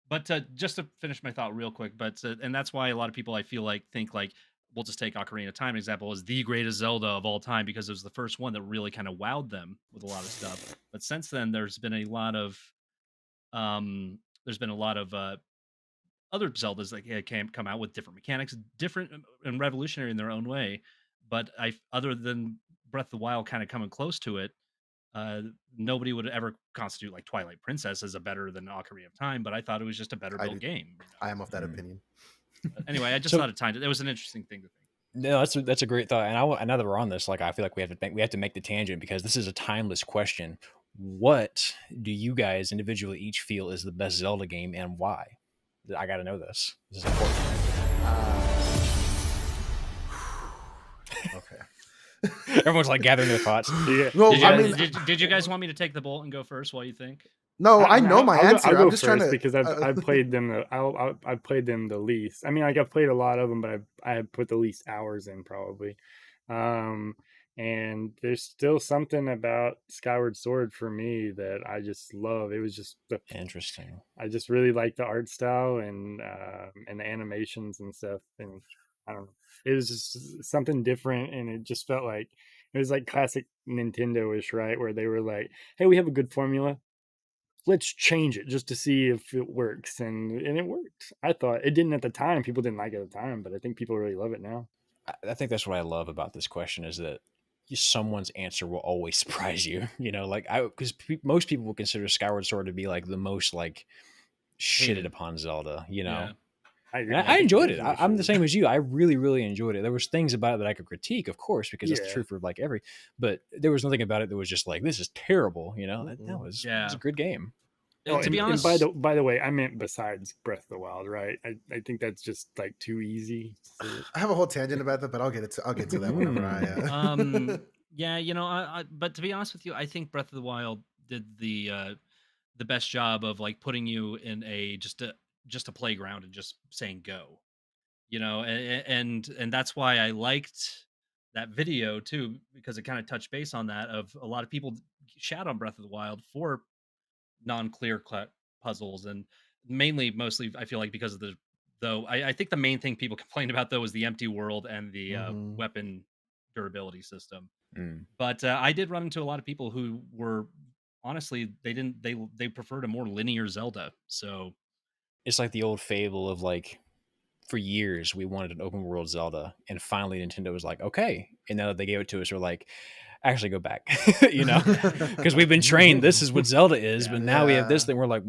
But just to finish my thought real quick, and that's why a lot of people I feel like think like we'll just take Ocarina of Time example as the greatest Zelda of all time because it was the first one that really kind of wowed them with a lot of stuff. But since then, there's been a lot of other Zeldas that can come out with different mechanics, different and revolutionary in their own way. But other than Breath of the Wild kind of coming close to it, nobody would ever constitute like Twilight Princess as a better than Ocarina of Time, but I thought it was just a better built game. I am of that opinion. Anyway, I just So- thought it was an interesting thing to think. No, that's a great thought. And now that we're on this, like I feel like we have to make the tangent because this is a timeless question. What do you guys individually each feel is the best Zelda game and why? I got to know this. This is important. Okay. Everyone's like gathering their thoughts. Yeah. No, Did you, I mean, did you guys want me to take the bolt and go first while you think? no, I know my I'll answer. I'll go I'm just trying first to because I've played them. I've played them the least. I mean, like I've played a lot of them, but I have put the least hours in probably. And there's still something about Skyward Sword for me that I just love. It was just Interesting. I just really like the art style and the animations and stuff. And I don't know, it was just something different, and it just felt like it was like classic Nintendo-ish, right? Where they were like, "Hey, we have a good formula. Let's change it just to see if it works," and it worked. I thought it didn't at the time. People didn't like it at the time, but I think people really love it now. I think that's what I love about this question is that someone's answer will always surprise you. You know, like because most people will consider Skyward Sword to be like the most like shitted Hated. upon Zelda. You know. Yeah. And I enjoyed it. I'm the same as you. I really, really enjoyed it. There was things about it that I could critique, of course, because that's true for like but there was nothing about it that was just like, this is terrible. You know, that was a good game. To be honest, and by the way, I meant besides Breath of the Wild, right? I think that's just like too easy. I have a whole tangent about that, but I'll get to that whenever I. Yeah, but to be honest with you, I think Breath of the Wild did the best job of like putting you in just a playground and just saying go, and that's why I liked that video too, because it kind of touched base on that of a lot of people shat on Breath of the Wild for non-clear cut puzzles, and mostly I feel like because of I think the main thing people complained about though was the empty world and the weapon durability system. But I did run into a lot of people who were honestly they preferred a more linear Zelda. So it's like the old fable of like, for years we wanted an open world Zelda, and finally Nintendo was like, okay, and now that they gave it to us, we're like, actually go back, because we've been trained this is what Zelda is, but now we have this thing. We're like,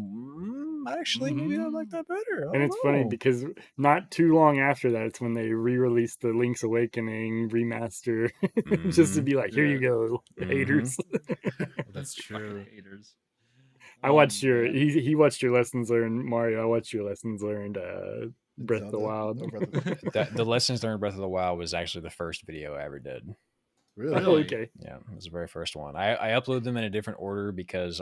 actually, maybe I like that better. And it's funny because not too long after that, it's when they re-released the Link's Awakening remaster, just to be like, here you go, haters. That's true. Haters. I watched he watched your lessons learned, Mario. I watched your lessons learned Breath of the Wild. The lessons learned Breath of the Wild was actually the first video I ever did. Really? Oh, okay. Yeah, it was the very first one. I uploaded them in a different order because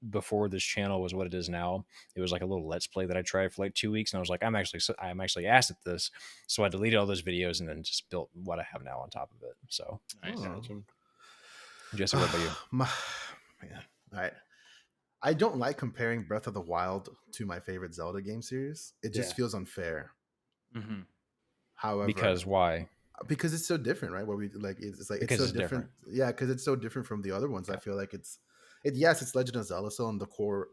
before this channel was what it is now, it was like a little Let's Play that I tried for like 2 weeks, and I was like, I'm actually ass at this, so I deleted all those videos and then just built what I have now on top of it. So, nice. Jesse, what about you? Man, all right. I don't like comparing Breath of the Wild to my favorite Zelda game series. It just feels unfair. Mm-hmm. However, because why? Because it's so different, right? What we like, it's like because it's so different. Yeah, because it's so different from the other ones. I feel like it's Legend of Zelda, so and the core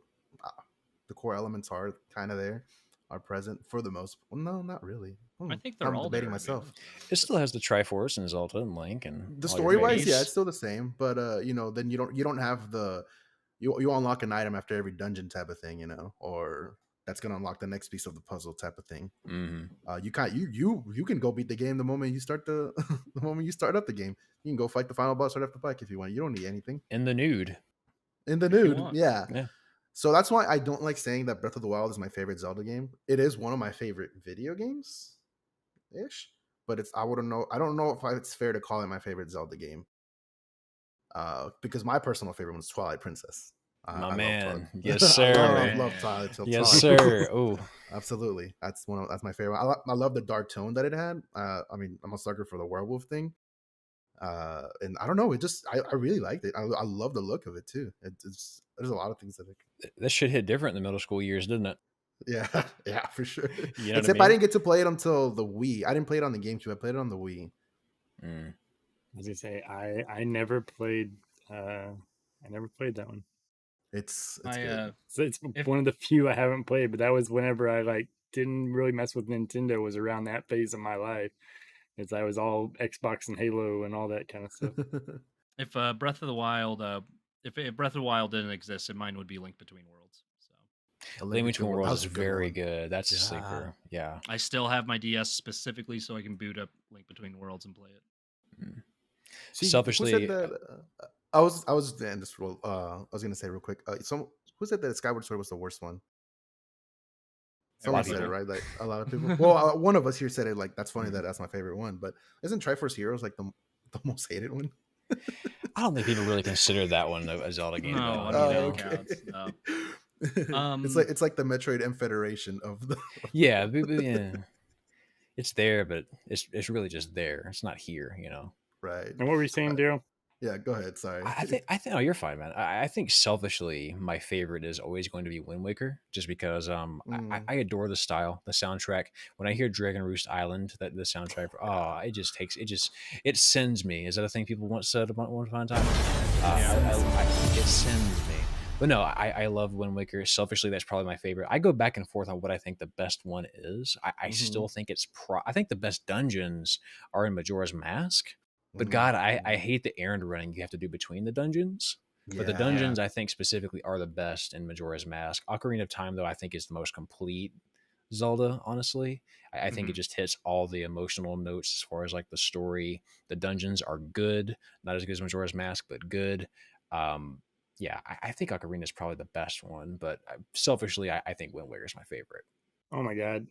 elements are kind of there, are present for the most. Well, no, not really. I think they're I'm all debating there, to be myself. honest. It still has the Triforce and Zelda and Link and The all your story wise, yeah, faves. it's still the same, but then you don't have the you unlock an item after every dungeon type of thing, or that's gonna unlock the next piece of the puzzle type of thing. You can't you can go beat the game the moment you start the moment you start up the game. You can go fight the final boss right off the bike if you want. You don't need anything In the nude. in the If you nude. want. Yeah. Yeah. So that's why I don't like saying that Breath of the Wild is my favorite Zelda game. It is one of my favorite video games, ish. But I don't know if it's fair to call it my favorite Zelda game. Because my personal favorite one is Twilight Princess. My I man. love Yes, I sir. love Twilight. Yes, Twilight sir. Oh, Absolutely, that's my favorite. I love the dark tone that it had. I mean, I'm a sucker for the werewolf thing. And I don't know, I really liked it. I love the look of it too. There's a lot of things that that shit hit different in the middle school years, didn't it? yeah, yeah, for sure. You know Except what I I mean? didn't get to play it until the Wii. I didn't play it on the GameCube. I played it on the Wii. Mm. I was gonna say I never played that one. It's I good. So it's if one of the few I haven't played, but that was whenever I like didn't really mess with Nintendo, was around that phase of my life. As I was all Xbox and Halo and all that kind of stuff. if Breath of the Wild if Breath of the Wild didn't exist, then mine would be Link Between Worlds. So Link Between That Worlds was is a good very one. good. That's a Yeah. sleeper. Yeah. I still have my DS specifically so I can boot up Link Between Worlds and play it. See, Selfishly, who said that? I was and this I was gonna say real quick. Who said that Skyward Sword was the worst one? Someone of said it, people. right? Like a lot of people. Well, one of us here said it. Like that's funny that's my favorite one. But isn't Triforce Heroes like the most hated one? I don't think people really consider that one a Zelda game. No, though, I mean, you it know? counts. No. It's like the Metroid M Federation of the. Yeah, yeah. It's there, but it's really just there. It's not here, you know. Right. And what were you saying, Daryl? Yeah, go ahead. Sorry. I think oh, you're fine, man. I think selfishly, my favorite is always going to be Wind Waker, just because I adore the style, the soundtrack. When I hear Dragon Roost Island, that the soundtrack, it sends me. Is that a thing people once said one time? It sends me. But no, I love Wind Waker. Selfishly, that's probably my favorite. I go back and forth on what I think the best one is. I still think I think the best dungeons are in Majora's Mask. But God, I hate the errand running you have to do between the dungeons. But the dungeons, I think, specifically are the best in Majora's Mask. Ocarina of Time, though, I think is the most complete Zelda, honestly. I think it just hits all the emotional notes as far as like the story. The dungeons are good. Not as good as Majora's Mask, but good. Yeah, I think Ocarina is probably the best one. But selfishly, I think Wind Waker is my favorite. Oh my God.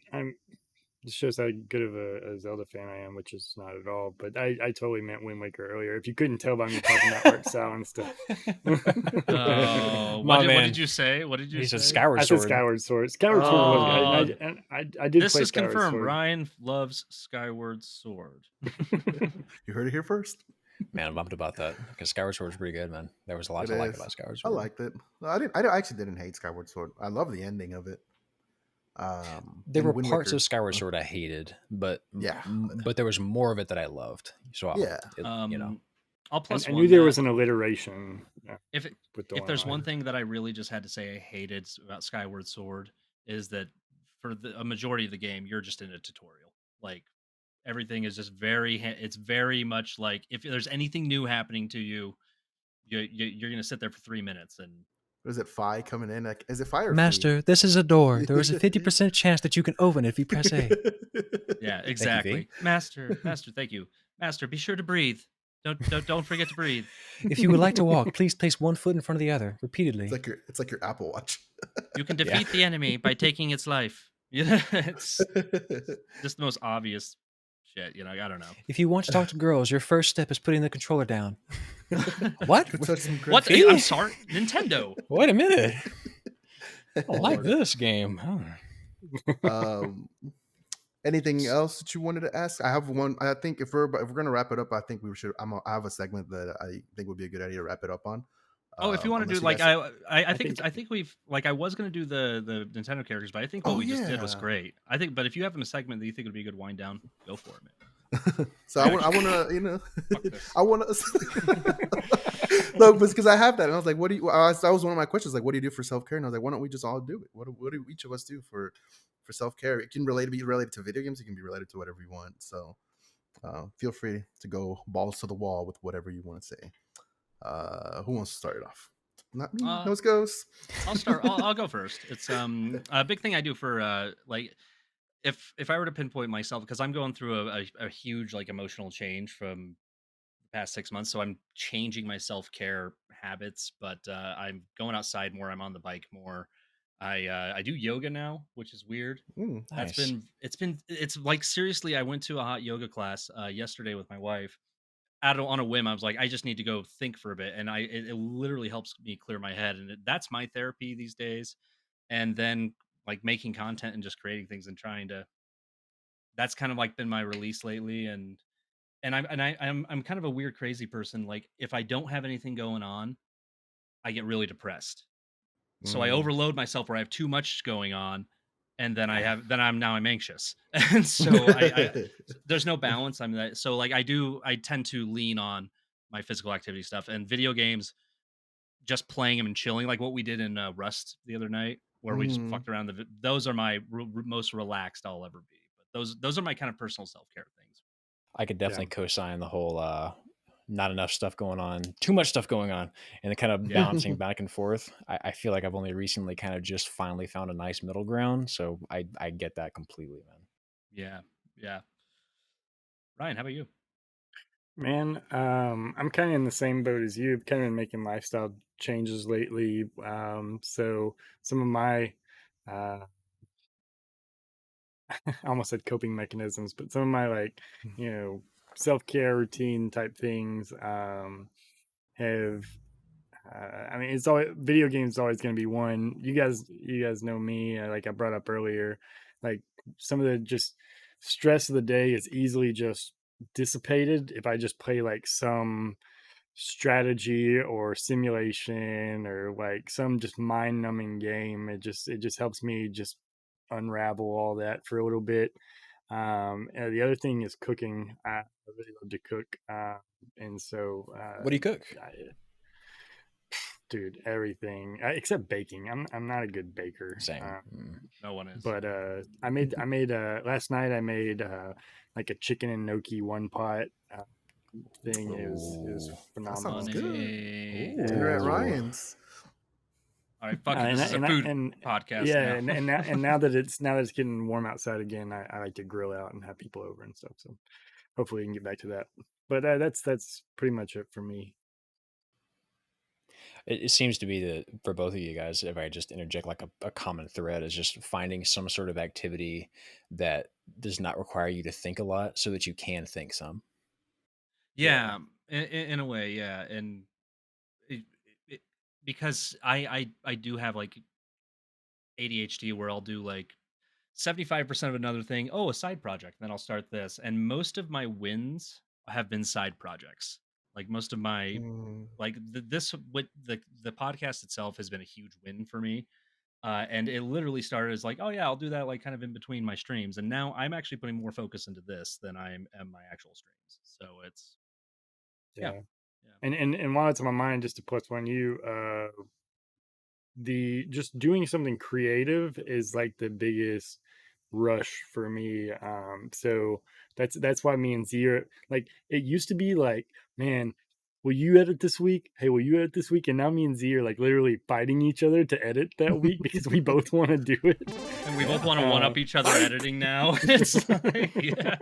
This shows how good of a Zelda fan I am, which is not at all. But I totally meant Wind Waker earlier. If you couldn't tell by me talking about art style and stuff. What did you say? What did you say? He said Skyward I Sword. said Skyward Sword. Skyward Sword was good. I did This play is Skyward confirmed. Sword. Ryan loves Skyward Sword. You heard it here first. Man, I'm bumped about that because Skyward Sword was pretty good, man. There was a lot to like about Skyward I Sword. liked it. I actually didn't hate Skyward Sword. I love the ending of it. There were Wind parts Waker- of Skyward Sword I hated, but but there was more of it that I loved. So you know, I'll plus I one knew there that was an alliteration. if there's one thing that I really just had to say I hated about Skyward Sword is that for a majority of the game you're just in a tutorial. Like everything is just it's very much like if there's anything new happening to you, you're gonna sit there for 3 minutes and. Was it Fi coming in? Like, is it Fi or Master, this is a door. There is a 50% chance that you can open it if you press A. Yeah, exactly. Master, thank you. Master, be sure to breathe. Don't forget to breathe. If you would like to walk, please place one foot in front of the other repeatedly. It's like your Apple Watch. You can defeat the enemy by taking its life. Yeah, it's just the most obvious shit. You know, I don't know. If you want to talk to girls, your first step is putting the controller down. What? What? I'm sorry, Nintendo. Wait a minute. I like this game. Anything else that you wanted to ask? I have one. I think if we're gonna wrap it up, I think we should. I have a segment that I think would be a good idea to wrap it up on. If you want to do like I think we've like I was gonna do the Nintendo characters, but I think what we just did was great. I think, but if you have a segment that you think would be a good wind down, go for it, man. So I want to, Fuck this. I want to. Look, because I have that, and I was like, "What do you?" That was one of my questions. Like, what do you do for self care? And I was like, "Why don't we just all do it? What do each of us do for self care? It can be related to video games. It can be related to whatever you want. So feel free to go balls to the wall with whatever you want to say. Who wants to start it off? Not me. Nose goes. I'll start. I'll go first. It's a big thing I do for like if I were to pinpoint myself, because I'm going through a huge like emotional change from the past 6 months, so I'm changing my self-care habits, but I'm going outside more. I'm on the bike more. I do yoga now, which is weird. Nice. It's like, seriously, I went to a hot yoga class yesterday with my wife. On a whim, I was like, I just need to go think for a bit, and it literally helps me clear my head, and that's my therapy these days. And then like making content and just creating things and trying to, that's kind of like been my release lately. I'm kind of a weird, crazy person. Like, if I don't have anything going on, I get really depressed. So I overload myself where I have too much going on, and then I'm anxious, and so I there's no balance. So like I tend to lean on my physical activity stuff, and video games, just playing them and chilling, like what we did in Rust the other night, where we just fucked around. Those are my most relaxed I'll ever be. But those are my kind of personal self-care things. I could definitely co-sign the whole not enough stuff going on, too much stuff going on, and the kind of bouncing back and forth. I feel like I've only recently kind of just finally found a nice middle ground. So I get that completely, man. Yeah. Ryan, how about you? Man, I'm kind of in the same boat as you. I've kind of been making lifestyle changes lately. So some of my, I almost said coping mechanisms, but some of my like, self-care routine type things have. I mean, it's always video games. Always going to be one. You guys know me. Like I brought up earlier, like some of the just stress of the day is easily just dissipated if I just play like some strategy or simulation or like some just mind-numbing game. It just helps me just unravel all that for a little bit. And the other thing is cooking. I really love to cook, and so what do you cook? Dude, everything except baking. I'm not a good baker. Same. No one is. But I made last night. I made like a chicken and gnocchi one pot thing. Is phenomenal. That sounds good. Dinner at Ryan's. All right, fuck it. This is a food podcast. Yeah, now. and now that it's getting warm outside again, I like to grill out and have people over and stuff. So hopefully we can get back to that. But that's pretty much it for me. It seems to be that for both of you guys, if I just interject like a common thread, is just finding some sort of activity that does not require you to think a lot so that you can think some. Yeah. In a way, yeah. And because I do have like ADHD, where I'll do like 75% of another thing. Oh, a side project. Then I'll start this. And most of my wins have been side projects. Like most of my like the podcast itself has been a huge win for me, and it literally started as like, oh yeah, I'll do that like kind of in between my streams, and now I'm actually putting more focus into this than I am my actual streams. So it's yeah. And while it's on my mind, just to plus one you, the just doing something creative is like the biggest rush for me. So that's why me and Z are like, it used to be like, man, will you edit this week? Hey, will you edit this week? And now me and Z are like literally fighting each other to edit that week because we both want to do it. And we both want to one up each other editing now. It's like, yeah.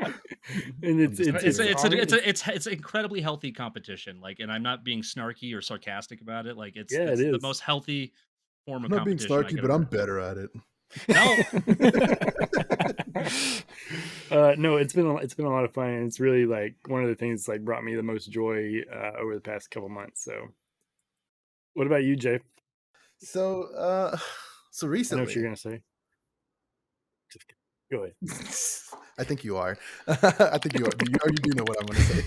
And it's incredibly healthy competition. Like, and I'm not being snarky or sarcastic about it. Like it's the most healthy form of competition. I'm not being snarky, but I'm better at it. No, it's been a lot of fun, and it's really like one of the things like brought me the most joy over the past couple months. So what about you, Jay? So recently, I know what you're gonna say. Just go ahead. I think you are. I think you are. You do know what I'm gonna say.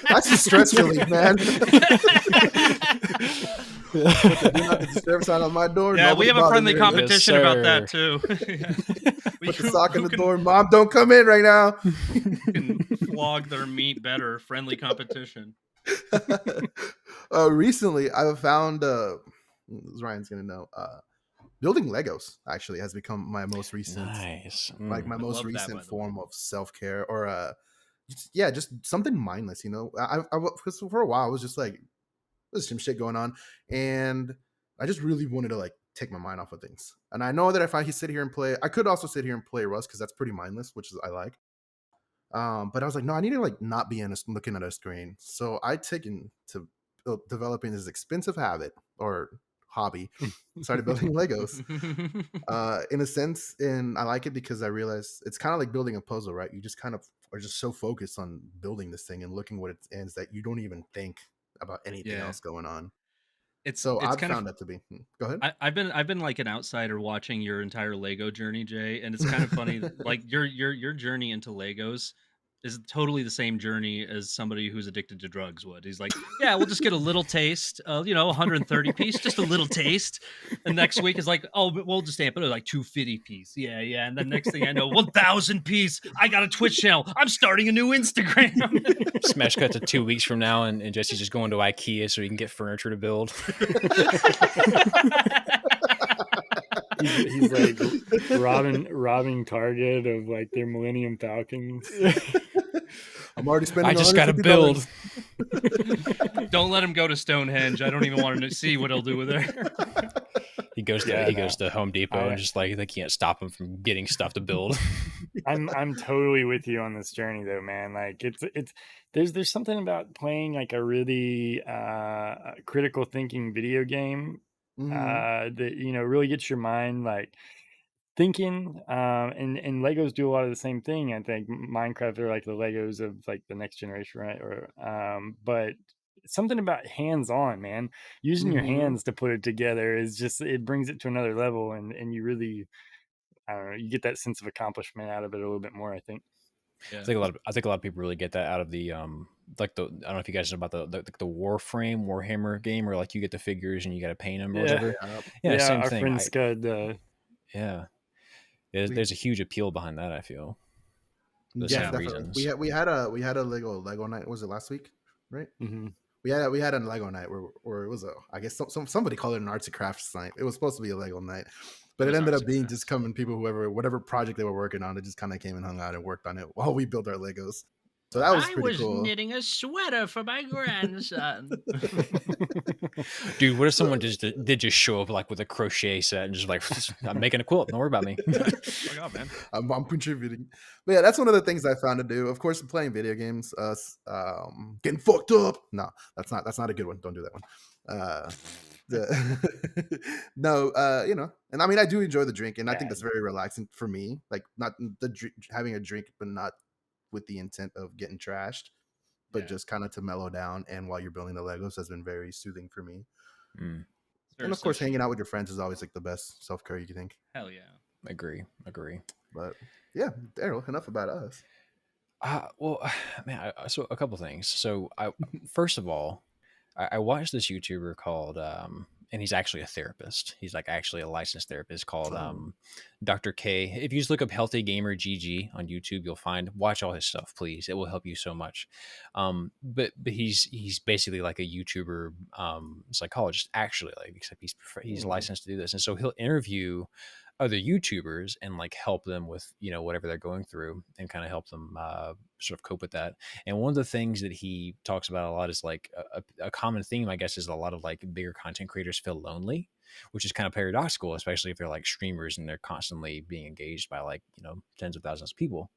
That's just stress relief, man. Do not disturb sign on my door. Yeah, we have a friendly competition about that too. Put the sock in the door. Mom, don't come in right now. Can flog their meat better. Friendly competition. Recently, I've found Ryan's gonna know. Building Legos actually has become my most recent, like my most recent form of self-care, or just something mindless. You know, because for a while I was just like, there's some shit going on, and I just really wanted to like take my mind off of things. And I know that if I sit here and play, I could also sit here and play Rust because that's pretty mindless, which is I like. But I was like, no, I need to like not be looking at a screen. So I taken to developing this expensive habit or hobby, started building Legos. In a sense, and I like it because I realize it's kind of like building a puzzle, right? You just kind of are just so focused on building this thing and looking what it ends that you don't even think about anything else going on. So I've found that to be. Go ahead. I've been like an outsider watching your entire Lego journey, Jay, and it's kind of funny. Like your journey into Legos is totally the same journey as somebody who's addicted to drugs would. He's like, yeah, we'll just get a little taste, 130 piece, just a little taste. And next week is like, oh, we'll just amp it like 250 piece. Yeah. And then next thing I know, 1,000 piece. I got a Twitch channel. I'm starting a new Instagram. Smash cut to 2 weeks from now, and Jesse's just going to IKEA so he can get furniture to build. He's like robbing Target of like their Millennium Falcons. I'm already spending. I just got to build. Don't let him go to Stonehenge. I don't even want to see what he'll do with it. He goes to Home Depot and just like they can't stop him from getting stuff to build. I'm totally with you on this journey though, man. Like it's there's something about playing like a really critical thinking video game that really gets your mind like thinking, and Legos do a lot of the same thing. I think Minecraft are like the Legos of like the next generation, right? Or but something about hands-on, man, using your hands to put it together is just, it brings it to another level, and you really, I don't know, you get that sense of accomplishment out of it a little bit more, I think. Yeah. I think a lot of people really get that out of the like the, I don't know if you guys know about the Warhammer game, where like you get the figures and you got to paint them or whatever. Same our thing. Friend Scud. There's a huge appeal behind that, I feel. For the same reasons. We had a Lego night. Was it last week? Right. Mm-hmm. We had a Lego night where it was I guess somebody called it an arts and crafts night. It was supposed to be a Lego night, but it ended up being just coming people, whatever project they were working on, it just kind of came and hung out and worked on it while we built our Legos. So that was pretty cool. I was knitting a sweater for my grandson. Dude, what if someone did just show up like with a crochet set and just like, I'm making a quilt, don't worry about me. Oh God, man. I'm contributing. But yeah, that's one of the things I found to do. Of course, playing video games, getting fucked up. No, that's not a good one. Don't do that one. No, and I mean, I do enjoy the drink, and I think that's very relaxing for me. Like, not having a drink, but not with the intent of getting trashed, but just kind of to mellow down. And while you're building the Legos has been very soothing for me. And of course, hanging out with your friends is always like the best self-care you can think. Hell yeah. Agree. But yeah, Daryl, enough about us. Well, man, so a couple things. So first of all, I watched this YouTuber called, and he's actually a therapist. He's like actually a licensed therapist called Dr. K. If you just look up Healthy Gamer GG on YouTube, you'll watch all his stuff, please. It will help you so much. But he's basically like a YouTuber psychologist, actually, like, except he's licensed to do this. And so he'll interview other YouTubers and like help them with, whatever they're going through and kind of help them sort of cope with that. And one of the things that he talks about a lot is like a common theme, I guess, is a lot of like bigger content creators feel lonely, which is kind of paradoxical, especially if they're like streamers and they're constantly being engaged by like, tens of thousands of people.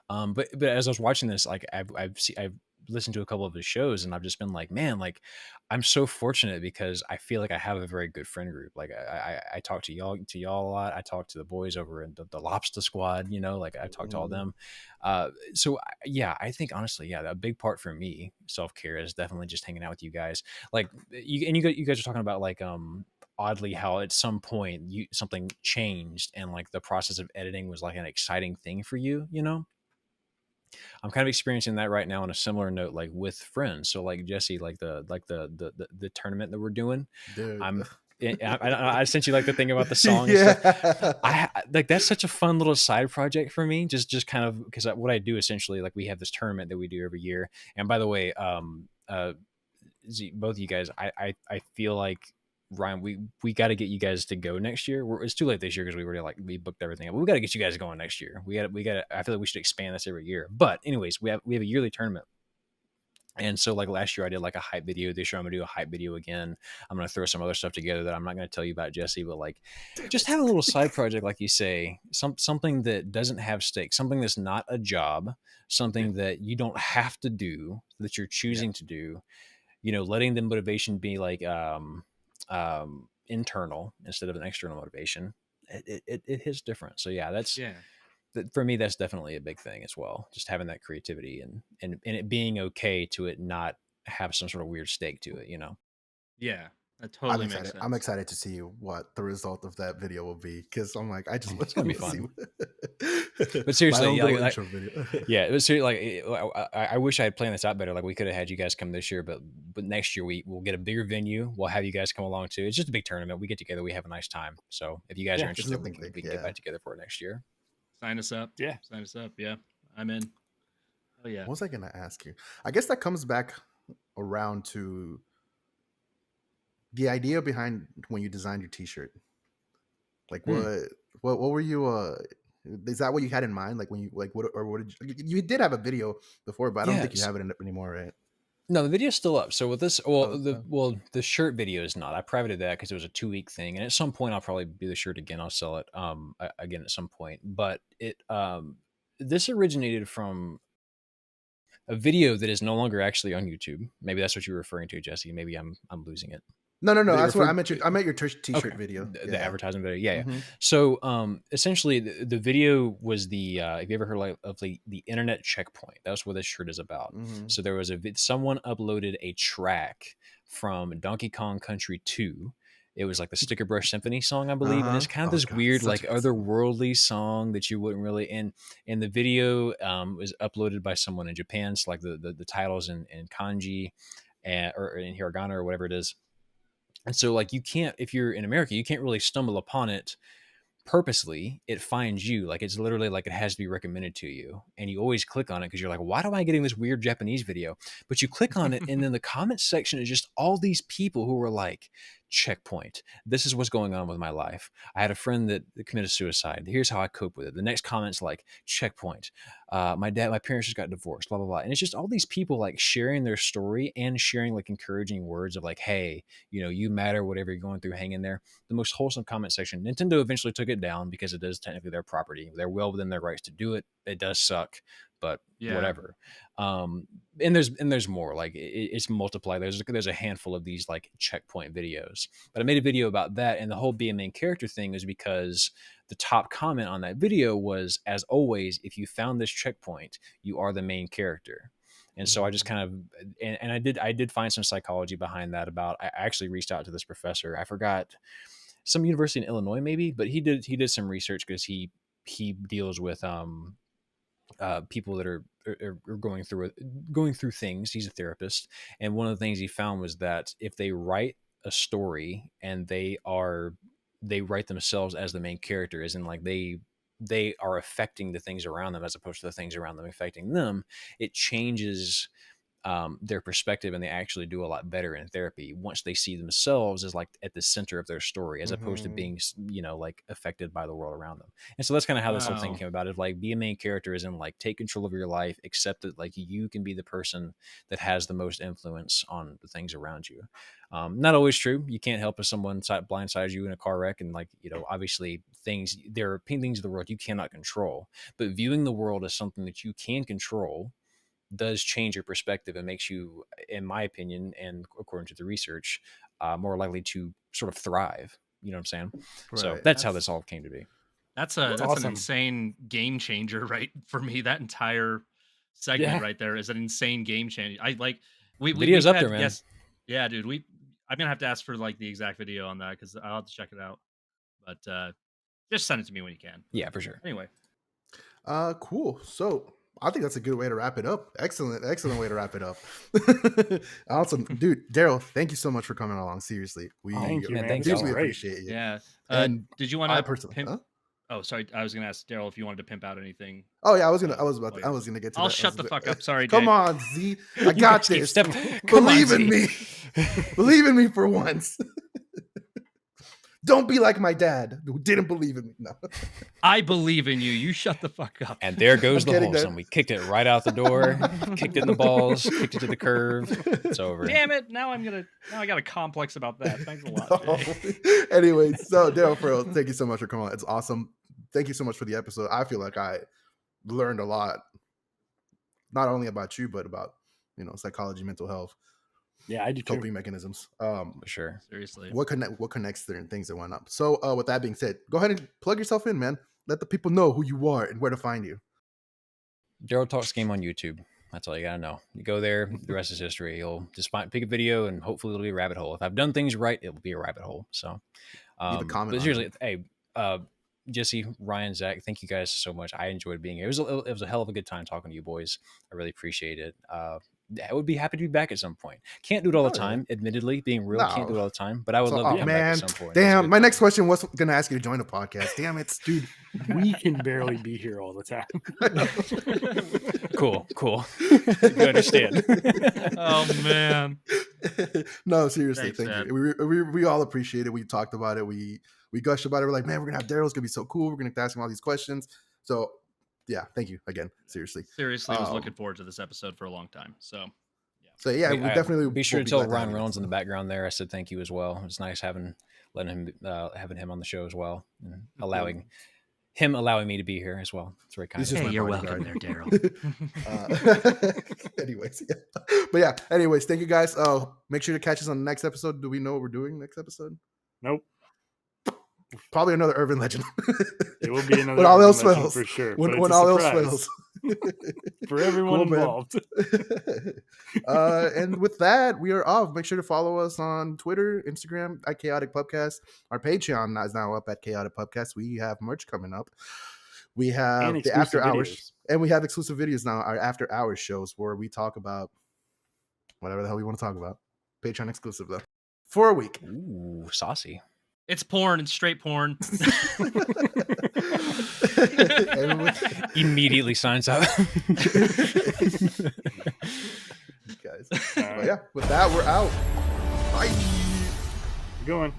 But as I was watching this, like I've listened to a couple of his shows, and I've just been like, man, like I'm so fortunate because I feel like I have a very good friend group. Like I talk to y'all a lot. I talk to the boys over in the Lobster Squad, like I talk to all them. So yeah, I think honestly, a big part for me, self-care, is definitely just hanging out with you guys. Like you guys are talking about like, oddly how at some point something changed and like the process of editing was like an exciting thing for you, I'm kind of experiencing that right now on a similar note, like with friends. So like Jesse, like the tournament that we're doing, dude. I sent you like the thing about the song and stuff. Like that's such a fun little side project for me. Just kind of because what I do essentially, like we have this tournament that we do every year. And by the way, both of you guys, I feel like Ryan, we got to get you guys to go next year. It's too late this year because we already we booked everything up. But we got to get you guys going next year. We got. I feel like we should expand this every year. But anyways, we have a yearly tournament. And so like last year I did like a hype video. This year I'm gonna do a hype video again. I'm gonna throw some other stuff together that I'm not gonna tell you about, Jesse, but like just have a little side project, like you say, something that doesn't have stakes, something that's not a job, something that you don't have to do, that you're choosing to do. Letting the motivation be like internal instead of an external motivation. It hits different. So yeah, for me, that's definitely a big thing as well. Just having that creativity and it being okay to it not have some sort of weird stake to it, Yeah, that totally makes sense. I'm excited to see what the result of that video will be because I'm like, I just it's gonna be fun. But seriously, yeah, it was seriously, I wish I had planned this out better. Like we could have had you guys come this year, but next year we'll get a bigger venue. We'll have you guys come along too. It's just a big tournament. We get together, we have a nice time. So if you guys are interested, we can get back together for it next year. Sign us up. Yeah. Sign us up. Yeah. I'm in. Oh yeah. What was I going to ask you? I guess that comes back around to the idea behind when you designed your t-shirt. Like what were you is that what you had in mind? Like when you what did you did have a video before, but I don't think you have it anymore, right? No, the video's still up. So with this, the shirt video is not. I privated that because it was a 2-week thing, and at some point I'll probably do the shirt again. I'll sell it again at some point. But this originated from a video that is no longer actually on YouTube. Maybe that's what you're referring to, Jesse. Maybe I'm losing it. No. That's what I meant. I meant your t-shirt video, the advertising video. Yeah. So, essentially, the video was the. Have you ever heard of the internet checkpoint? That's what this shirt is about. So there was someone uploaded a track from Donkey Kong Country 2. It was like the Sticker Brush Symphony song, I believe, and it's kind of this weird, like otherworldly song that you wouldn't really. And the video was uploaded by someone in Japan. So like the titles in kanji, or in hiragana or whatever it is. And so like you can't, if you're in America, you can't really stumble upon it purposely. It finds you. Like it's literally like it has to be recommended to you. And you always click on it because you're like, why am I getting this weird Japanese video? But you click on it and then the comment section is just all these people who were like, checkpoint. This is what's going on with my life. I had a friend that committed suicide. Here's how I cope with it. The next comment's like, checkpoint. My parents just got divorced, blah, blah, blah. And it's just all these people like sharing their story and sharing like encouraging words of like, hey, you matter, whatever you're going through, hang in there. The most wholesome comment section. Nintendo eventually took it down because it is technically their property. They're well within their rights to do it. It does suck, but whatever. And there's more. Like it's multiplied. There's a handful of these like checkpoint videos. But I made a video about that, and the whole be a main character thing was because the top comment on that video was, as always, if you found this checkpoint, you are the main character. And so I just kind of, and I did find some psychology behind that. I actually reached out to this professor. I forgot, some university in Illinois maybe, but he did some research because he deals with people that are going through things. He's a therapist, and one of the things he found was that if they write a story and they write themselves as the main character, as in like they are affecting the things around them as opposed to the things around them affecting them, it changes their perspective, and they actually do a lot better in therapy once they see themselves as like at the center of their story, as opposed to being, like affected by the world around them. And so that's kind of how this whole thing came about. Of like, be a main character, as in like take control of your life, accept that like you can be the person that has the most influence on the things around you. Not always true. You can't help if someone blindsides you in a car wreck, and like, obviously there are things of the world you cannot control, but viewing the world as something that you can control does change your perspective and makes you, in my opinion, and according to the research, more likely to sort of thrive. You know what I'm saying? Right. So that's how this all came to be. That's awesome. An insane game changer, right? For me, that entire segment right there is an insane game changer. I like videos up there, man. Yes, yeah, dude. I'm gonna have to ask for like the exact video on that because I'll have to check it out. But just send it to me when you can. Yeah, for sure. Anyway, cool. So I think that's a good way to wrap it up. Excellent way to wrap it up. Awesome, dude. Daryl, thank you so much for coming along. Seriously, we Thank you, man. thank This was deeply y'all. great. appreciate you. Yeah. And did you want I to personally, pimp? huh? Oh, sorry. I was gonna ask Daryl if you wanted to pimp out anything. Oh yeah, I was while gonna get to I'll that. shut the fuck up. Sorry, Come Jay. on, Z. I You got guys keep this. Come on, Believe in Z. me. Believe in me for once. Don't be like my dad who didn't believe in me. No. I believe in you. You shut the fuck up. And there goes I'm the kidding, horse, Dad. and we kicked it right out the door, kicked it in the balls, kicked it to the curve. It's over. Damn it! Now I got a complex about that. Thanks a lot, Jay. No. Anyway, so Daryl, for real, thank you so much for coming on. It's awesome. Thank you so much for the episode. I feel like I learned a lot, not only about you, but about psychology, mental health, Yeah, I do too. coping mechanisms. For sure. Seriously. What connects certain things that went up. So with that being said, go ahead and plug yourself in, man. Let the people know who you are and where to find you. Daryl Talks Game on YouTube. That's all you gotta know. You go there, the rest is history. You'll just pick a video, and hopefully it'll be a rabbit hole. If I've done things right, it will be a rabbit hole. So, Leave a comment but on seriously, it. hey, Jesse, Ryan, Zach, thank you guys so much. I enjoyed being here. It was a hell of a good time talking to you boys. I really appreciate it. I would be happy to be back at some point. Can't do it all the time, admittedly. Being real, can't do it all the time. But I would love to come back at some point. Damn, my next question was going to ask you to join the podcast. Damn it, dude. We can barely be here all the time. Cool. You understand. Oh man. No, seriously, Thanks, thank you. We all appreciate it. We talked about it. We gushed about it. We're like, man, we're gonna have Daryl's gonna be so cool. We're gonna ask him all these questions. So yeah, thank you again. Seriously, I was looking forward to this episode for a long time. So we definitely be sure will to tell glad have Ryan you Reynolds next in the background there. I said thank you as well. It's nice having him on the show as well, and allowing me to be here as well. It's very kind. He's just hey, my you're bodyguard. welcome there, Daryl. Anyways, yeah. But yeah, anyways, thank you guys. Make sure to catch us on the next episode. Do we know what we're doing next episode? Nope. Probably another urban legend. It will be another when all urban else legend fails. for sure. When all else fails. For everyone Cool, involved. And with that, we are off. Make sure to follow us on Twitter, Instagram at Chaotic Pubcast. Our Patreon is now up at Chaotic Pubcast. We have merch coming up. We have the after hours, and we have exclusive videos now. Our after hours shows where we talk about whatever the hell we want to talk about. Patreon exclusive though, for a week. Ooh, saucy. It's porn. It's straight porn. Immediately signs up. Guys. Yeah, with that, we're out. Bye. Going.